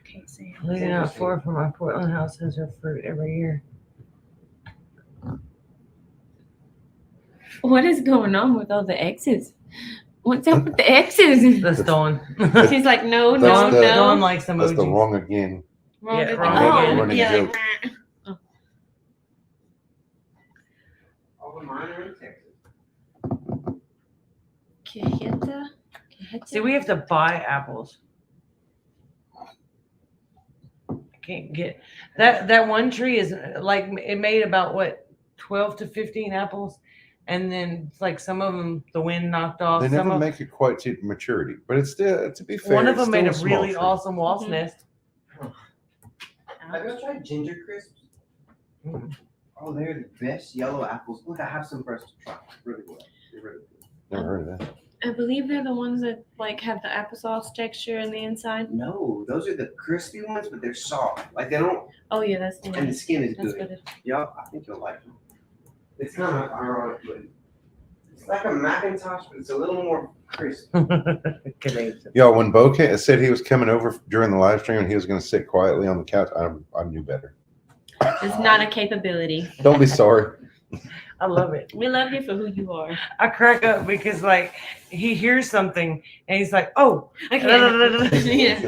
S4: Kate saying.
S2: Leaving out 4 from my Portland house has her fruit every year.
S4: What is going on with all the X's? What's up with the X's?
S2: That's Dawn.
S4: She's like, no,
S1: That's
S4: no,
S1: the-
S2: Dawn
S4: no.
S2: likes
S1: That's the
S2: emojis.
S1: wrong again.
S4: Wrong
S2: Yeah,
S4: again.
S2: wrong
S4: Oh,
S1: again.
S4: yeah,
S1: Running
S4: like,
S3: All of mine are in Texas.
S4: Cajeta?
S2: See, we have to buy apples. I can't get that one tree is like it made about what 12 to 15 apples, and then like some of them the wind knocked off.
S1: They
S2: Some
S1: never
S2: of,
S1: make it quite to maturity, but it's still, to be fair,
S2: one of
S1: it's
S2: them made a
S1: still small
S2: really
S1: tree.
S2: awesome wasp
S4: Mhm.
S2: nest.
S3: Have you tried ginger crisps?
S2: Mm.
S3: Oh, they're the best yellow apples. Look, I have some for us to try. Really well. They're really good.
S1: Never heard of that.
S4: I believe they're the ones that like have the applesauce texture in the inside.
S3: No, those are the crispy ones, but they're soft. Like they don't,
S4: Oh yeah, that's the
S3: and the
S4: one.
S3: skin is
S4: That's
S3: good.
S4: what it
S3: Yeah, I think you'll like them. It's kind of ironic, but it's like a Macintosh, but it's a little more crisp.
S2: Canadian.
S1: Yo, when Bo said he was coming over during the live stream and he was going to sit quietly on the couch, I knew better.
S4: It's not a capability.
S1: Don't be sorry.
S2: I love it.
S4: We love you for who you are.
S2: I crack up because like he hears something and he's like, "Oh,
S4: Okay.
S2: yeah."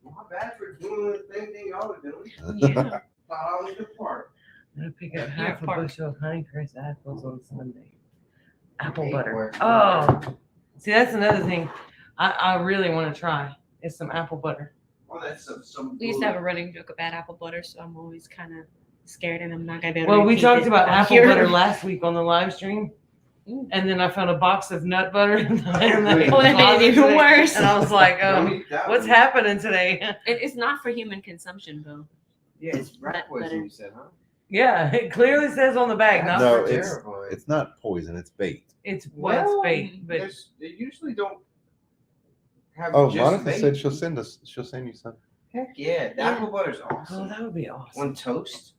S3: Not bad for doing the same thing y'all are doing.
S4: Yeah.
S3: Thought I was the part.
S2: I'm gonna pick up
S4: You're
S2: half a
S4: part.
S2: bushel of Honeycrisp apples on Sunday. Apple
S3: Cake
S2: butter.
S3: work.
S2: Oh, see, that's another thing I really want to try is some apple butter.
S3: Oh, that's some.
S4: We used to have a running joke about apple butter, so I'm always kind of scared, and I'm not gonna be able to.
S2: Well, we
S4: repeat
S2: talked
S4: it
S2: about
S4: on
S2: apple
S4: here.
S2: butter last week on the live stream,
S4: Mm.
S2: and then I found a box of nut butter in the
S3: Oh,
S4: that made it even
S2: closet today,
S4: worse.
S2: And I was like,
S3: Don't eat that
S2: "What's
S3: one.
S2: happening today?"
S4: It's not for human consumption, though.
S3: Yeah, it's rat
S4: Nut
S3: poison.
S4: butter.
S3: You said, huh?
S2: Yeah, it clearly says on the bag, not
S1: No,
S2: for
S1: it's-
S3: terrifying.
S1: It's not poison, it's bait.
S2: it's
S3: Well,
S2: bait, but
S3: They usually don't have.
S1: Oh,
S3: just
S1: Monica
S3: bait.
S1: said she'll send you some.
S3: Heck yeah, the
S4: Yeah.
S3: apple butter's
S2: oh,
S3: awesome.
S2: that would be awesome.
S3: On toast.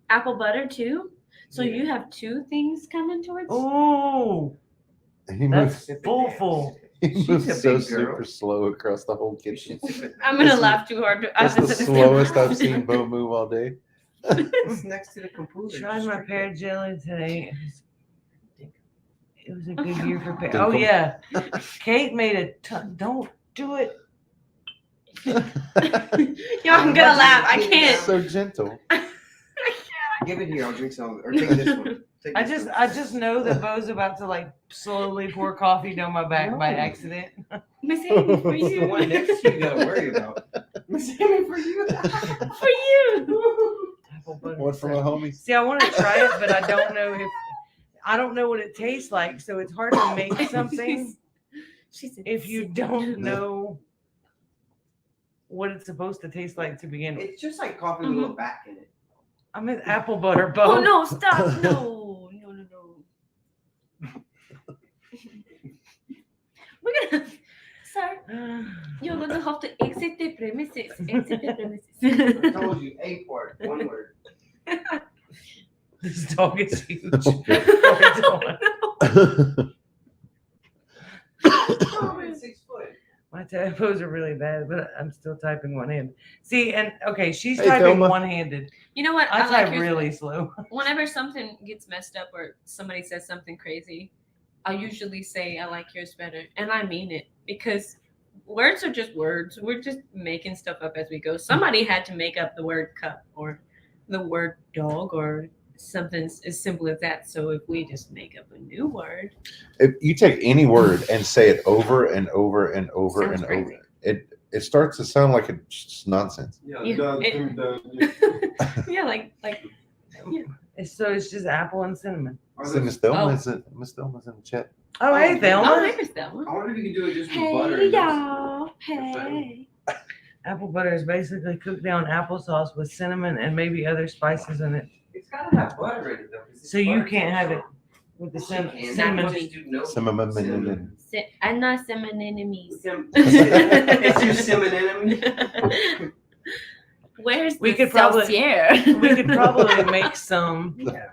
S4: Apple butter too. So
S3: Yeah.
S4: you have two things coming towards.
S2: Oh,
S1: He
S2: that's
S1: moved.
S2: full.
S1: He
S3: She's
S1: moves
S3: a
S1: so
S3: big girl.
S1: super slow across the whole
S3: You
S1: kitchen.
S3: should sit
S4: I'm gonna
S1: That's
S4: laugh too hard.
S1: That's the slowest I've seen Bo move all day.
S3: It's next to the computer.
S2: Tried
S3: Just
S2: my
S3: drink
S2: pear
S3: it.
S2: jelly today. It was a good year for pear.
S1: Dinkum.
S2: Oh yeah, Kate made a ton. Don't do it.
S4: Yo, I'm gonna laugh. I can't.
S1: So gentle.
S3: Give it here. I'll drink some. Or take this one. Take
S2: I
S3: this
S2: just
S3: one.
S2: know that Bo's about to like slowly pour coffee down my back by
S3: No.
S2: accident.
S4: Miss Amy, for
S3: It's the
S4: you.
S3: one next to you you gotta worry about. Miss Amy, for you.
S4: For you.
S2: Apple butter.
S1: One from a homie.
S2: See, I want to try it, but I don't know what it tastes like. So it's hard to make something
S4: She said,
S2: if you don't know what it's supposed to taste like to begin with.
S3: It's just like coffee with a little back in it.
S2: I mean, apple butter, Bo.
S4: Oh no, stop. No. We're gonna, sir, you're gonna have to exit the premises. Exit the
S3: I
S4: premises.
S3: told you, A part, one word.
S2: This dog is huge.
S3: Oh, man, 6 foot.
S2: My typos are really bad, but I'm still typing one hand. See, and okay, she's
S1: Hey,
S2: typing
S1: Thelma.
S2: one-handed.
S4: You know what?
S2: I
S4: like
S2: type
S4: yours
S2: really
S4: better.
S2: slow.
S4: Whenever something gets messed up or somebody says something crazy, I usually say I like yours better, and I mean it because words are just words. We're just making stuff up as we go. Somebody had to make up the word cup or the word dog or something as simple as that. So if we just make up a new word,
S1: If you take any word and say it over and over and over
S4: Sounds
S1: and
S4: crazy.
S1: over, it starts to sound like it's nonsense.
S3: Yeah,
S4: Yeah, yeah, like
S2: So it's just apple and cinnamon.
S1: So Miss Thelma
S4: Oh.
S1: is Miss Thelma's in the chat.
S2: Oh, hey,
S3: Oh,
S2: Thelma.
S4: oh, hey, Miss Thelma.
S3: I wonder if you can do it just with butter.
S4: Hey
S3: and
S4: y'all, hey.
S2: Apple butter is basically cooked down applesauce with cinnamon and maybe other spices in it.
S3: It's gotta have butter in it though. 'cause it's
S2: So you
S3: butter
S2: can't have it
S3: toast.
S2: with the
S3: Yes,
S2: cinnamon.
S3: you can.
S2: Cinnamon.
S3: Just do no
S1: Cinnamon.
S3: cinnamon.
S4: I'm not some enemies.
S3: It's your cinnamon.
S4: Where's
S2: We
S4: the
S2: could probably-
S4: saucier?
S2: We could probably make some
S3: Yeah.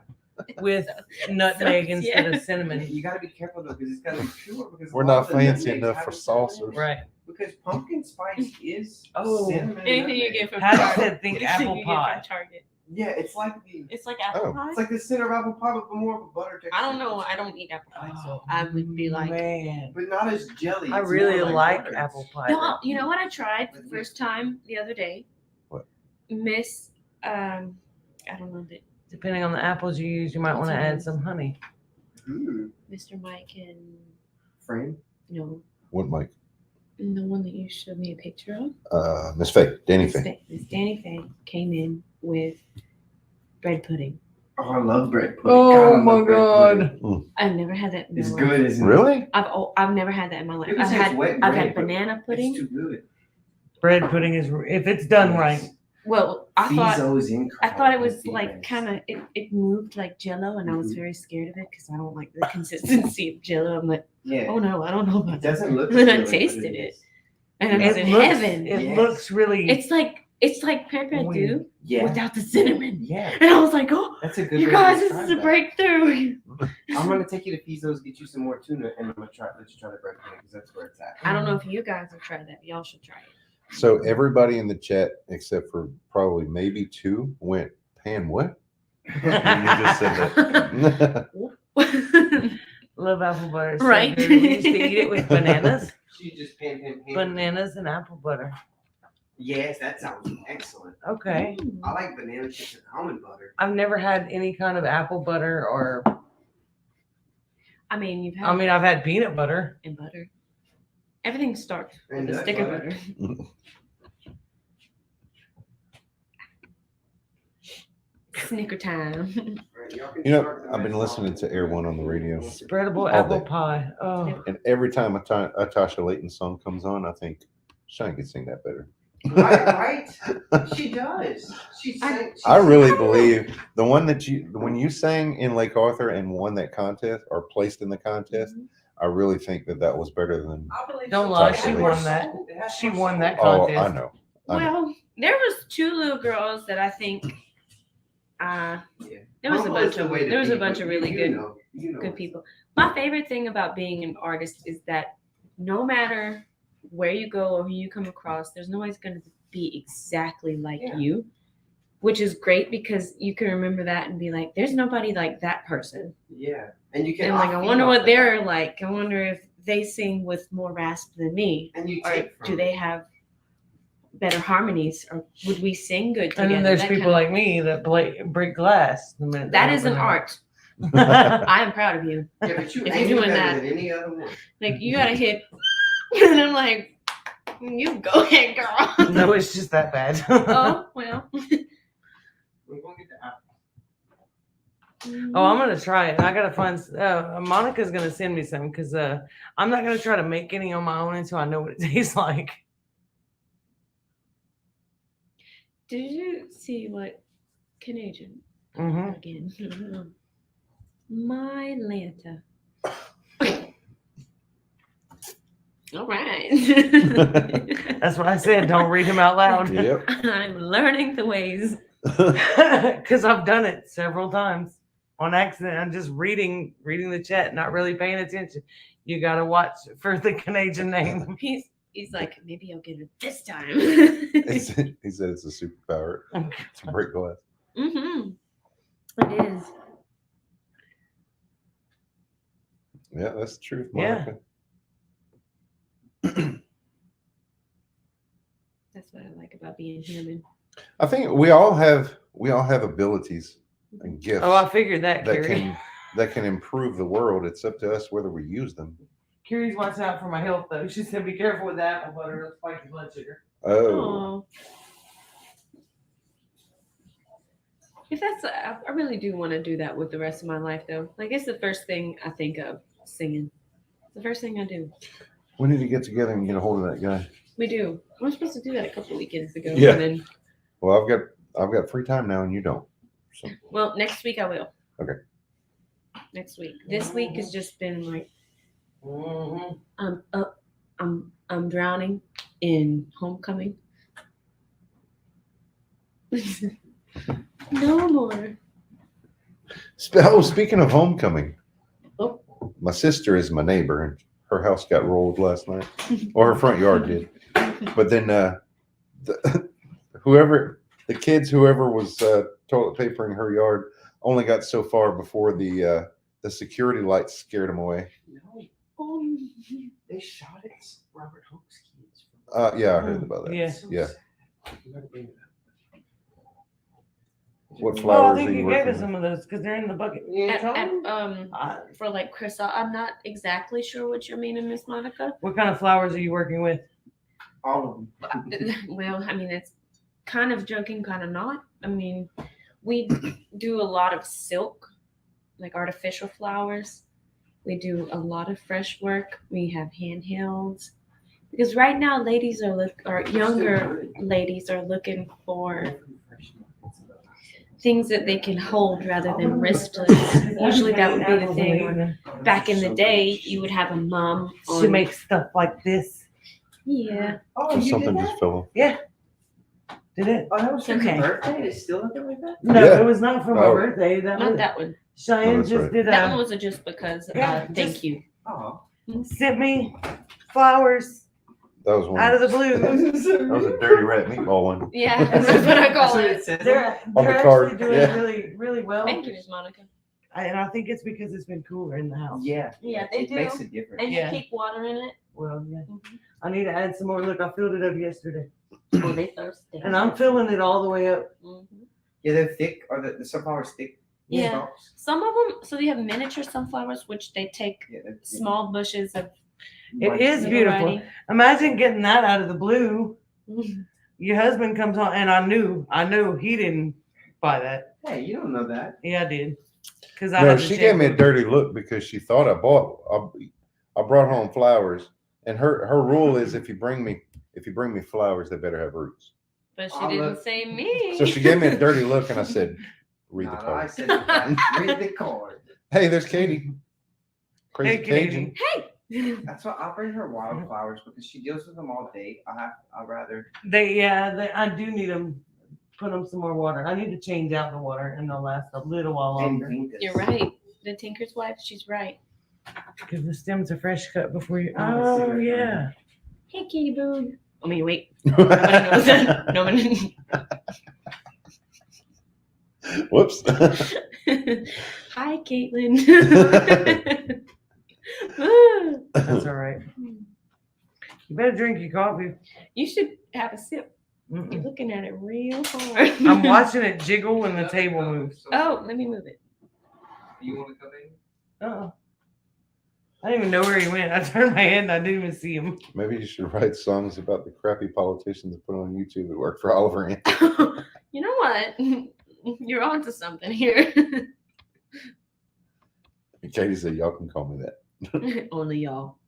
S2: with nutmeg instead of cinnamon.
S3: You gotta be careful though, because it's gotta be pure. Because
S1: We're
S3: a lot
S1: not
S3: of the
S1: fancy
S3: nutmegs
S1: enough
S3: have
S1: for
S3: the cinnamon in
S1: saucers.
S3: it.
S2: Right.
S3: Because pumpkin spice is
S2: Oh.
S3: cinnamon. and
S4: Anything you
S3: nutmeg.
S4: get from
S2: How does
S4: Target.
S2: it think
S4: Anything
S2: apple
S4: you get
S2: pie?
S4: from Target.
S3: Yeah, it's like the
S4: It's like apple
S1: Oh.
S4: pie.
S3: it's like the center of apple pie, but more of a butter texture.
S4: I don't know. I don't eat apple pie, so I would be like,
S2: man,
S3: But not as jelly.
S2: I
S3: it's
S2: really
S3: more
S2: like
S3: butter.
S2: apple pie.
S4: no. You know what I tried the first time the other day?
S1: What?
S4: Miss, I don't know that
S2: Depending on the apples you use, you might want to add some honey.
S3: Mm.
S4: Mr. Mike and
S3: Frame.
S4: no,
S1: What Mike?
S4: the one that you showed me a picture of.
S1: Miss Faye, Danny Faye.
S4: Miss Danny Faye came in with bread pudding.
S3: Oh, I love bread pudding.
S2: Oh
S3: God, I love
S2: my
S3: bread
S2: God.
S3: pudding.
S4: I've never had that in my
S3: It's
S4: life.
S3: good, isn't it?
S1: Really?
S4: I've never had that in my life.
S3: People
S4: I've
S3: say it's
S4: had
S3: wet
S4: I've
S3: bread,
S4: had
S3: but
S4: banana pudding.
S3: It's too good.
S2: Bread pudding is, if it's done right.
S4: Well, I thought
S3: Fizo's incredible.
S4: I thought it was
S3: Fizo's.
S4: like kind of it moved like Jello, and I was
S3: Mhm.
S4: very scared of it because I don't like the consistency of Jello. I'm like,
S3: Yeah.
S4: oh no, I don't know
S3: It
S4: about that.
S3: doesn't look.
S4: Then I
S3: jelly, but
S4: tasted it.
S3: is.
S4: And I was
S2: It
S4: in
S2: looks,
S4: heaven.
S2: it
S3: Yes.
S2: looks really.
S4: It's like pepper
S2: Weird.
S3: Yeah.
S4: without the cinnamon.
S3: Yeah.
S4: And I was like, oh,
S3: That's a good.
S4: you
S3: way to
S4: guys, this
S3: describe
S4: is a
S3: that.
S4: breakthrough.
S3: I'm gonna take you to Fizo's, get you some more tuna, and I'm gonna let you try the bread pudding because that's where it's at.
S4: I don't know if you guys have tried that. Y'all should try it.
S1: So everybody in the chat, except for probably maybe two, went pan what? When you just said that.
S2: Love apple butter. It's so
S4: Right.
S2: good. We used to eat it with bananas.
S3: She just pan.
S2: Bananas and apple butter.
S3: Yes, that sounds excellent.
S2: Okay.
S3: I like banana chips and almond butter.
S2: I've never had any kind of apple butter or,
S4: I mean, you've had
S2: I mean, I've had peanut butter.
S4: and butter. Everything starts
S3: And
S4: with a
S3: nut
S4: stick of
S3: butter.
S4: butter. Snicker time.
S3: Right, y'all can
S1: You know,
S3: start the
S1: I've been
S3: next
S1: listening to Air One on the radio,
S2: Spreadable
S1: All
S2: apple
S1: day.
S2: pie. Oh,
S1: and every time a Tasha Layton song comes on, I think Shine could sing that better.
S3: Right? She does. She sang.
S1: I really believe the one that when you sang in Lake Arthur and won that contest or placed in the contest, I really think that was better than.
S2: don't lie.
S1: Tasha
S2: She
S1: Layton.
S2: won that. She won that
S1: Oh,
S2: contest.
S1: I know. I know.
S4: Well, there was two little girls that I think
S3: Yeah.
S4: there was a
S3: Humble
S4: bunch
S3: is the
S4: of
S3: way to
S4: there was
S3: be,
S4: a bunch
S3: but
S4: of really
S3: you
S4: good
S3: know
S4: good people. My favorite thing about being an artist is that no matter where you go or who you come across, there's nobody's going to be exactly like
S3: Yeah.
S4: you, which is great because you can remember that and be like, there's nobody like that person.
S3: Yeah. And you can.
S4: And like, I
S3: feed
S4: wonder
S3: off
S4: what
S3: of
S4: they're
S3: that.
S4: like. I wonder if they sing with more rasp than me,
S3: And you
S4: or
S3: take from
S4: do they have better harmonies, or would we sing good together?
S2: And then there's
S4: That
S2: people
S4: kind
S2: like me that break glass. The minute
S4: of,
S2: they
S4: that is
S2: open
S4: an
S2: their
S4: art.
S2: mouth.
S4: I am proud of you.
S3: Yeah, but you
S4: If
S3: ain't
S4: you're doing
S3: better
S4: that.
S3: than any other one.
S4: Like, you gotta hit, and I'm like, you go ahead, girl.
S2: No, it's just that bad.
S4: Oh well.
S3: We're gonna get the apple.
S2: Oh, I'm gonna try it. I gotta find. Monica's gonna send me some because I'm not gonna try to make any on my own until I know what it tastes like.
S4: Did you see what Canadian
S2: Hmm
S4: again? My Lanta. All right.
S2: That's what I said. Don't read him out loud.
S1: Yep.
S4: I'm learning the ways.
S2: Because I've done it several times on accident. I'm just reading the chat, not really paying attention. You gotta watch for the Canadian name.
S4: He's like, maybe I'll get it this time.
S1: he said it's a superpower to break glass.
S4: Mm-hmm. It is.
S1: Yeah, that's the truth,
S2: Yeah.
S1: Monica.
S4: That's what I like about being human.
S1: I think we all have abilities and gifts
S2: Oh, I figured that,
S1: that
S2: Carrie.
S1: can improve the world. It's up to us whether we use them.
S2: Carrie's watching out for my health, though. She said, "Be careful with that apple butter; it'll spike your blood sugar."
S1: Oh,
S4: Oh. If that's, I really do want to do that with the rest of my life, though. Like, it's the first thing I think of, singing. It's the first thing I do.
S1: we need to get together and get a hold of that guy.
S4: We do. We were supposed to do that a couple weekends ago.
S1: Yeah.
S4: And then,
S1: Well, I've got free time now, and you don't. So
S4: well, next week I will.
S1: Okay.
S4: Next week. This week has just been like,
S2: Mm-hmm.
S4: I'm up. I'm drowning in homecoming. No more.
S1: speaking of homecoming,
S4: Oh.
S1: my sister is my neighbor, and her house got rolled last night, or her front yard did. But then whoever was toilet papering her yard only got so far before the security lights scared them away.
S3: No,
S4: Oh,
S3: they shot at Robert Hope's kids.
S1: Yeah, I heard about that.
S2: Yeah.
S3: So
S1: Yeah.
S3: sad. You gotta bring it up.
S1: What
S2: Oh, I
S1: flowers
S2: think
S1: are you
S2: you gave
S1: working
S2: us
S1: with?
S2: some of those because they're in the bucket.
S4: for like Chris, I'm not exactly sure what you're meaning, Miss Monica.
S2: What kind of flowers are you working with?
S3: All of them.
S4: Well, I mean, it's kind of joking, kind of not. I mean, we do a lot of silk, like artificial flowers. We do a lot of fresh work. We have handhelds. Because right now, ladies or younger ladies are looking for things that they can hold rather than wristless. Usually that would be the thing. Or back in the day, you would have a mom.
S2: She makes stuff like this.
S4: Yeah.
S3: Oh, you
S1: Something
S3: did
S1: just
S3: that?
S1: fell off.
S2: Did it?
S3: Oh, that was for
S4: Okay.
S3: your birthday? It's still looking like that?
S2: No,
S1: Yeah.
S2: it was not for my
S1: Oh.
S2: birthday. That
S4: Not
S2: was
S4: that one.
S2: Cheyenne
S1: that's
S2: just
S1: right.
S2: did
S4: That one was just because.
S2: Yeah,
S4: Thank
S2: just-
S4: you.
S3: Oh.
S2: sent me flowers
S1: That was one.
S2: out of the blue.
S1: That was a dirty rat meatball one.
S4: Yeah, that's what I call it.
S2: They're
S1: On the
S2: actually
S1: card,
S2: doing
S1: yeah.
S2: really, really well.
S4: Thank you, Miss Monica.
S2: And I think it's because it's been cooler in the house.
S3: Yeah.
S4: Yeah, they
S3: It
S4: do.
S3: makes a difference.
S4: And
S2: Yeah.
S4: you keep water in it.
S2: Well, yeah.
S4: Mhm.
S2: I need to add some more. Look, I filled it up yesterday.
S4: Oh, they thirsty.
S2: And I'm filling it all the way up.
S4: Mhm.
S3: Yeah, they're thick. Or the sunflowers thick?
S4: Yeah.
S3: stalks?
S4: Some of them, so they have miniature sunflowers, which they take
S3: Yeah, they're
S4: small bushes of
S2: It is beautiful.
S4: variety.
S2: Imagine getting that out of the blue.
S4: Mhm.
S2: Your husband comes on, and I knew he didn't buy that.
S3: Hey, you don't know that.
S2: Yeah, I did. Because
S1: No, she gave me a dirty look because she thought I brought home flowers, and her rule is if you bring me flowers, they better have roots.
S4: But she
S3: Oh,
S4: didn't
S3: look.
S4: say me.
S1: So she gave me a dirty look, and I said, "Read the
S3: No, I
S1: card."
S3: said read the card.
S1: Hey, there's Katie. Crazy
S2: Hey, Katie.
S1: Cajun.
S4: Hey.
S3: That's why I'll bring her wildflowers because she deals with them all day. I'd rather.
S2: I do need them. Put them some more water. I need to change out the water, and they'll last a little while
S3: And
S2: longer.
S3: Venus.
S4: You're right. The tinker's wife, she's right.
S2: Give the stems a fresh cut before you.
S3: Oh,
S2: Oh yeah.
S4: Hey, Kitty Boo. I mean, wait. Nobody knows that. Nobody.
S1: Whoops.
S4: Hi, Caitlin.
S2: That's all right. You better drink your coffee.
S4: You should have a sip. You're
S2: Mm-mm.
S4: looking at it real hard.
S2: I'm watching it jiggle when the table moves.
S4: Oh, let me move it.
S3: You want to come in?
S2: Uh-uh. I didn't even know where he went. I turned my head and I didn't even see him.
S1: Maybe you should write songs about the crappy politicians that put on YouTube that work for Oliver Anthony.
S4: You know what? You're onto something here.
S1: Katie said, y'all can call me that.
S4: Only y'all.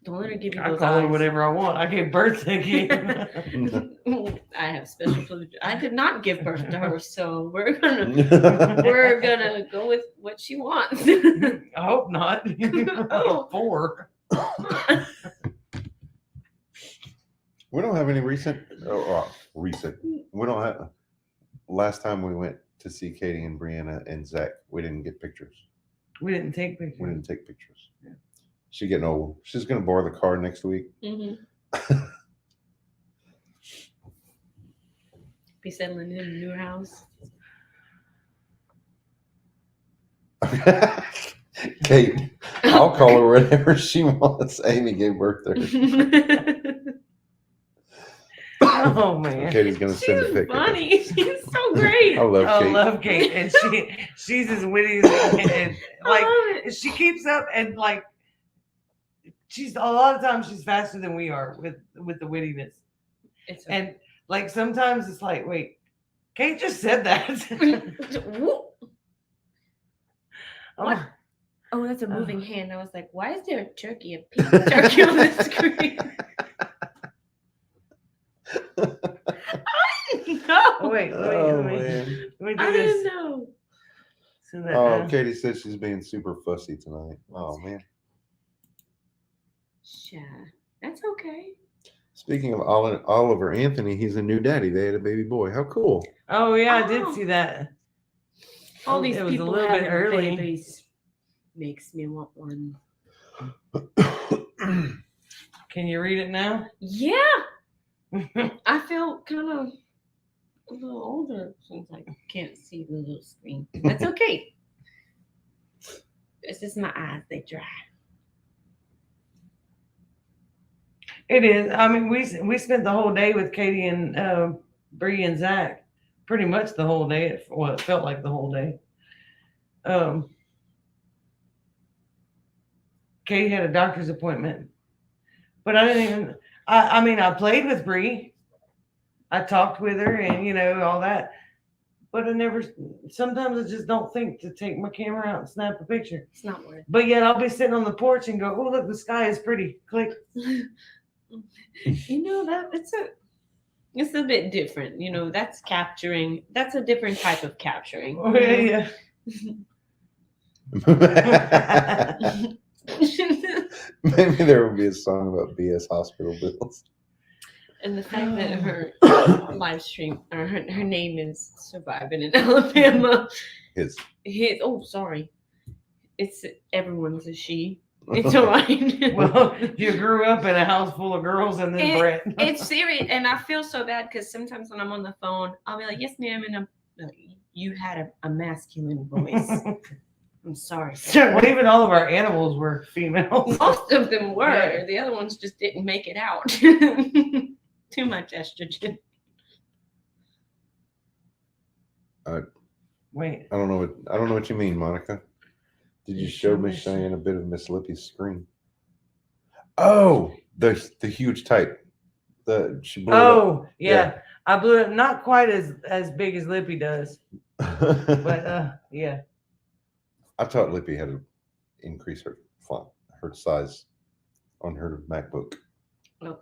S4: Don't let her give you
S2: I
S4: those
S2: call her
S4: eyes.
S2: whatever I want. I gave birth to him.
S4: I have special privilege. I did not give birth to her, so we're gonna go with what she wants.
S2: I hope not.
S4: Oh.
S2: 4.
S1: We don't have any recent. We don't have. Last time we went to see Katie and Brianna and Zach, we didn't get pictures.
S2: We didn't take
S1: We
S2: pictures.
S1: didn't take pictures.
S2: Yeah.
S1: She's getting old. She's gonna borrow the car next week.
S4: Mm-hmm. Be settling in a new house.
S1: Kate, I'll call her whatever she wants. Amy gave birth to her.
S2: Oh man.
S1: Katie's gonna send a
S4: She's
S1: picture.
S4: funny. She's so great.
S1: I love
S2: I
S1: Kate.
S2: love Kate, and she's as witty as and like
S4: I love it.
S2: she keeps up, and like she's a lot of times she's faster than we are with the wittiness,
S4: It's
S2: and like sometimes it's like, wait, Kate just said that.
S4: Whoop.
S2: I'm
S4: What?
S2: like,
S4: Oh, that's a moving hand. I was like, why is there a turkey, a pink turkey on the screen? No,
S2: oh, wait,
S1: Oh,
S2: let me
S1: man.
S2: do
S4: I didn't
S2: this.
S4: know.
S2: So that,
S1: Oh, Katie says she's being super fussy tonight. Oh man.
S4: Sure, that's okay.
S1: Speaking of Oliver Anthony, he's a new daddy. They had a baby boy. How cool.
S2: oh yeah, I
S4: Oh.
S2: did see that.
S4: All these
S2: It was a
S4: people
S2: little bit
S4: having
S2: early.
S4: babies makes me want one.
S2: Can you read it now?
S4: Yeah, I feel kind of a little older since I can't see the little screen. That's okay. It's just my eyes, they dry.
S2: It is. I mean, we spent the whole day with Katie and Bree and Zach. Pretty much the whole day. It felt like the whole day. Katie had a doctor's appointment, but I didn't even. I mean, I played with Bree. I talked with her, and all that. But I never. Sometimes I just don't think to take my camera out and snap a picture.
S4: It's not worth
S2: But yet I'll be sitting on the porch and go, "Oh, look, the sky is pretty." Click.
S4: it. That it's a bit different. That's capturing. That's a different type of capturing.
S2: Oh, yeah.
S1: Maybe there will be a song about BS hospital bills.
S4: And the fact that her live stream or her name is Surviving in Alabama.
S1: His.
S4: Sorry. It's everyone's a she. It's all right.
S2: Well, you grew up in a house full of girls and then Brett.
S4: It's serious, and I feel so bad because sometimes when I'm on the phone, I'll be like, "Yes, ma'am," and I'm like, "You had a masculine voice." I'm sorry.
S2: Well, even all of our animals were females.
S4: Most of them were.
S2: Yeah.
S4: The other ones just didn't make it out. Too much estrogen.
S2: Wait.
S1: I don't know what you mean, Monica. Did you show Miss Cheyenne a bit of Miss Lippy's screen? Oh, the huge type. She blew it up.
S2: Oh, yeah. I blew it not quite as big as Lippy does. But yeah.
S1: I thought Lippy had to increase her font, her size on her MacBook.
S4: Oh.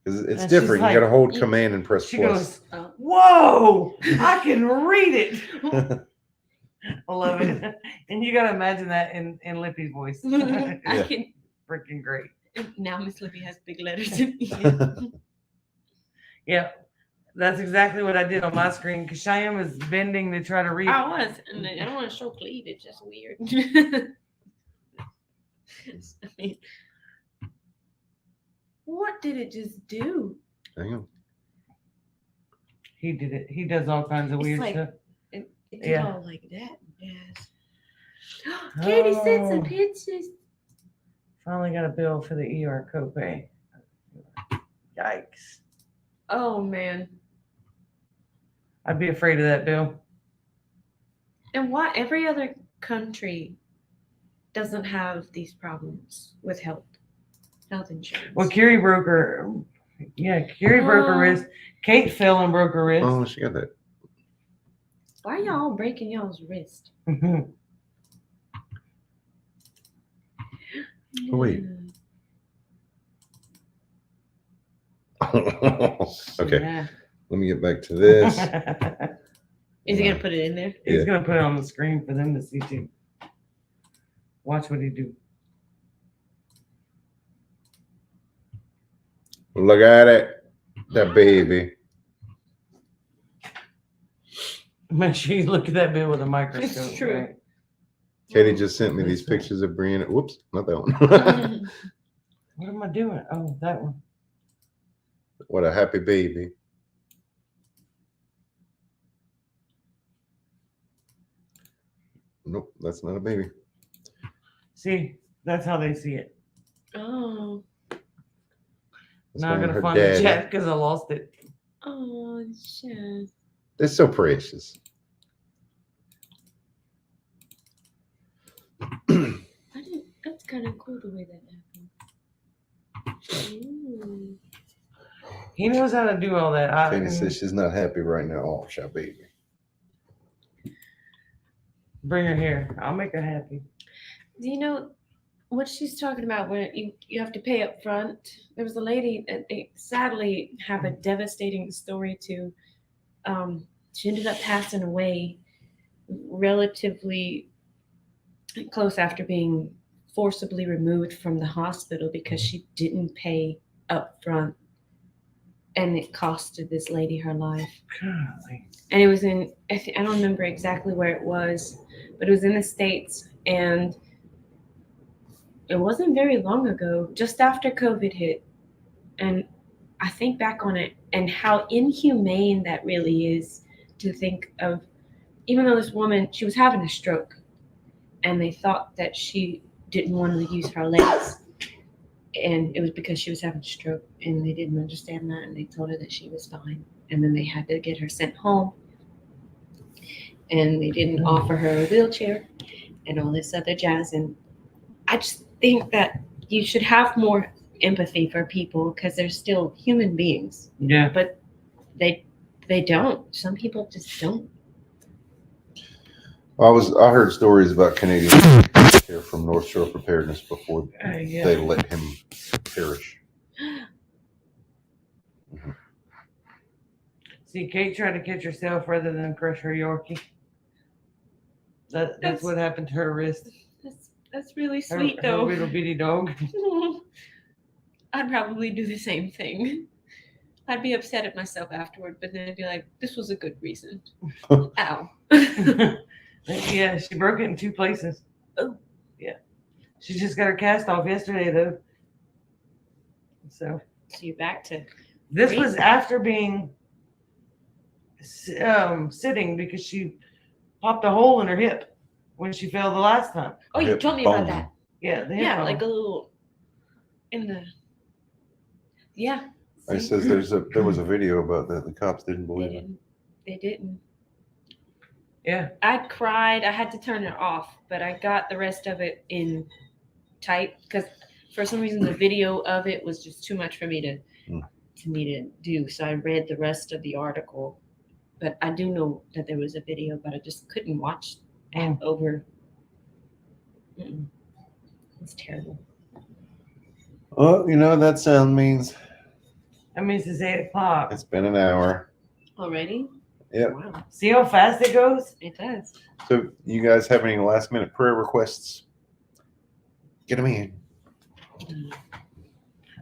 S1: Because it's
S2: And
S1: different.
S2: she's
S1: You got to
S2: like-
S1: hold Command and press
S2: She
S1: plus.
S2: goes, "Whoa, I can read it." I love it. And you gotta imagine that in Lippy's voice.
S4: I
S1: Yeah.
S4: can
S2: Freaking great.
S4: now. Miss Lippy has big letters in it.
S2: Yeah. That's exactly what I did on my screen because Cheyenne was bending to try to read.
S4: I was, and I don't want to show cleavage. That's weird. I mean, what did it just do?
S1: Hang on.
S2: He did it. He does all kinds of
S4: It's
S2: weird
S4: like-
S2: stuff.
S4: It did
S2: Yeah.
S4: all like that. Yes. Katie sent some
S2: Oh.
S4: pictures.
S2: Finally got a bill for the ER copay. Yikes.
S4: Oh man.
S2: I'd be afraid of that bill.
S4: And why every other country doesn't have these problems with health insurance?
S2: Well, Carrie broke her. Yeah, Carrie broke her
S4: Oh.
S2: wrist. Kate fell and broke her wrist.
S1: Oh, she got that.
S4: Why y'all breaking y'all's wrist?
S2: Mhm.
S1: Oh, wait. Okay,
S2: Yeah.
S1: let me get back to this.
S4: Is he gonna put it in there?
S2: He's
S1: Yeah.
S2: gonna put it on the screen for them to see too. Watch what he do.
S1: Look at it, that baby.
S2: Make sure you look at that bill with a microscope.
S4: true.
S2: Right?
S1: Katie just sent me these pictures of Brianna. Whoops, not that one.
S2: What am I doing? Oh, that one.
S1: What a happy baby. Nope, that's not a baby.
S2: See, that's how they see it.
S4: Oh,
S1: That's
S2: Now I'm
S1: her
S2: gonna find the
S1: daddy.
S2: chat because I lost it.
S4: oh, shit.
S1: They're so precious.
S4: That's kind of cool the way that happened. Ooh.
S2: He knows how to do all that.
S1: Katie says she's not happy right now. Oh, shy baby.
S2: Bring her here. I'll make her happy.
S4: Do you know what she's talking about when you have to pay up front? There was a lady that they sadly have a devastating story to. She ended up passing away relatively close after being forcibly removed from the hospital because she didn't pay up front, and it costed this lady her life.
S2: Golly.
S4: And it was in I don't remember exactly where it was, but it was in the States, and it wasn't very long ago, just after COVID hit. And I think back on it and how inhumane that really is, to think of, even though this woman, she was having a stroke and they thought that she didn't want to use her legs, and it was because she was having a stroke, and they didn't understand that, and they told her that she was fine, and then they had to get her sent home, and they didn't offer her a wheelchair and all this other jazz. And I just think that you should have more empathy for people because they're still human beings,
S2: Yeah.
S4: but they don't. Some people just don't.
S1: I heard stories about Canadians here from North Shore Preparedness before
S2: Yeah.
S1: they let him perish.
S2: See, Kate tried to catch herself rather than crush her Yorkie. That's
S4: That's-
S2: what happened to her wrist.
S4: That's really
S2: Her,
S4: sweet,
S2: her
S4: though.
S2: little bitty dog.
S4: I'd probably do the same thing. I'd be upset at myself afterward, but then I'd be like, this was a good reason. Ow.
S2: Yeah, she broke it in 2 places.
S4: Oh.
S2: Yeah. She just got her cast off yesterday, though. So
S4: So you're back to
S2: this
S4: Great.
S2: was after being sitting because she popped a hole in her hip when she fell the last time.
S4: oh, you
S1: Hip
S4: told me about
S1: bone.
S4: that.
S2: Yeah, the hip
S4: Yeah,
S2: bone.
S4: like a little in the yeah.
S1: It
S4: see?
S1: says there was a video about that. The cops didn't believe it.
S4: They didn't.
S2: Yeah.
S4: I cried. I had to turn it off, but I got the rest of it in tight because for some reason the video of it was just too much for me to do. So I read the rest of the article, but I do know that there was a video, but I just couldn't watch it over. Mm-mm. It's terrible.
S1: Oh, you know what that sound means?
S2: That means it's 8 o'clock.
S1: It's been an hour.
S4: Already?
S1: Yep.
S4: Wow,
S2: See how fast it goes?
S4: it does.
S1: So, you guys have any last minute prayer requests? Get them in.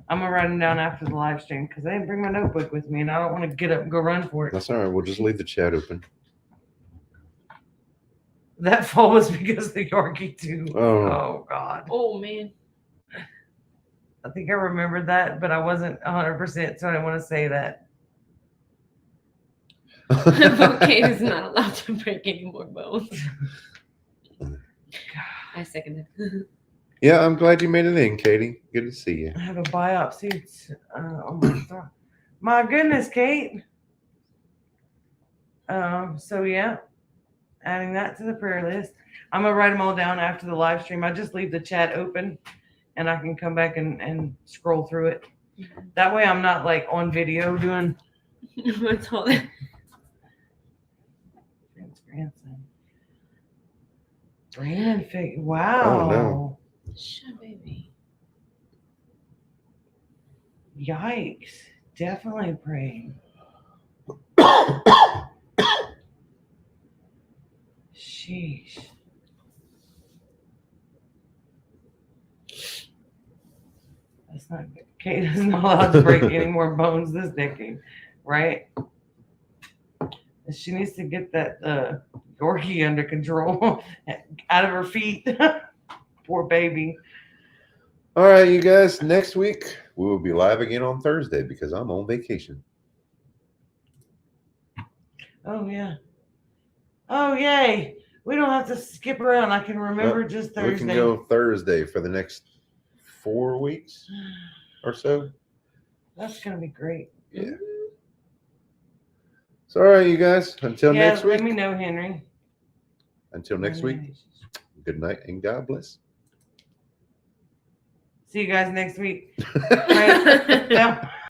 S2: I'm gonna write them down after the live stream because I didn't bring my notebook with me and I don't want to get up and go run for it.
S1: That's all right. We'll just leave the chat open.
S2: That fall was because the Yorkie too.
S1: Oh.
S2: Oh God.
S4: Oh man.
S2: I think I remembered that, but I wasn't 100%, so I didn't want to say that.
S4: Kate is not allowed to break any more bones. I second it.
S1: Yeah, I'm glad you made it in, Katie. Good to see you.
S2: I have a biopsy. On my throat. My goodness, Kate. So yeah, adding that to the prayer list. I'm gonna write them all down after the live stream. I just leave the chat open, and I can come back and scroll through it. That way, I'm not like on video doing.
S4: What's all that?
S2: Friend's grandson. Brandon Fig. Wow.
S1: Oh, no.
S4: Shut baby.
S2: Yikes. Definitely praying. Sheesh. That's not good. Kate is not allowed to break any more bones this decade, right? She needs to get that Yorkie under control, out of her feet. Poor baby.
S1: All right, you guys. Next week we will be live again on Thursday because I'm on vacation.
S2: Oh yeah. Oh yay! We don't have to skip around. I can remember just Thursday.
S1: We can go Thursday for the next 4 weeks or so.
S2: That's gonna be great.
S1: Yeah. So, all right, you guys. Until
S2: Yeah,
S1: next week.
S2: let me know, Henry.
S1: Until next week. Good night and God bless.
S2: See you guys next week. Right? Yeah.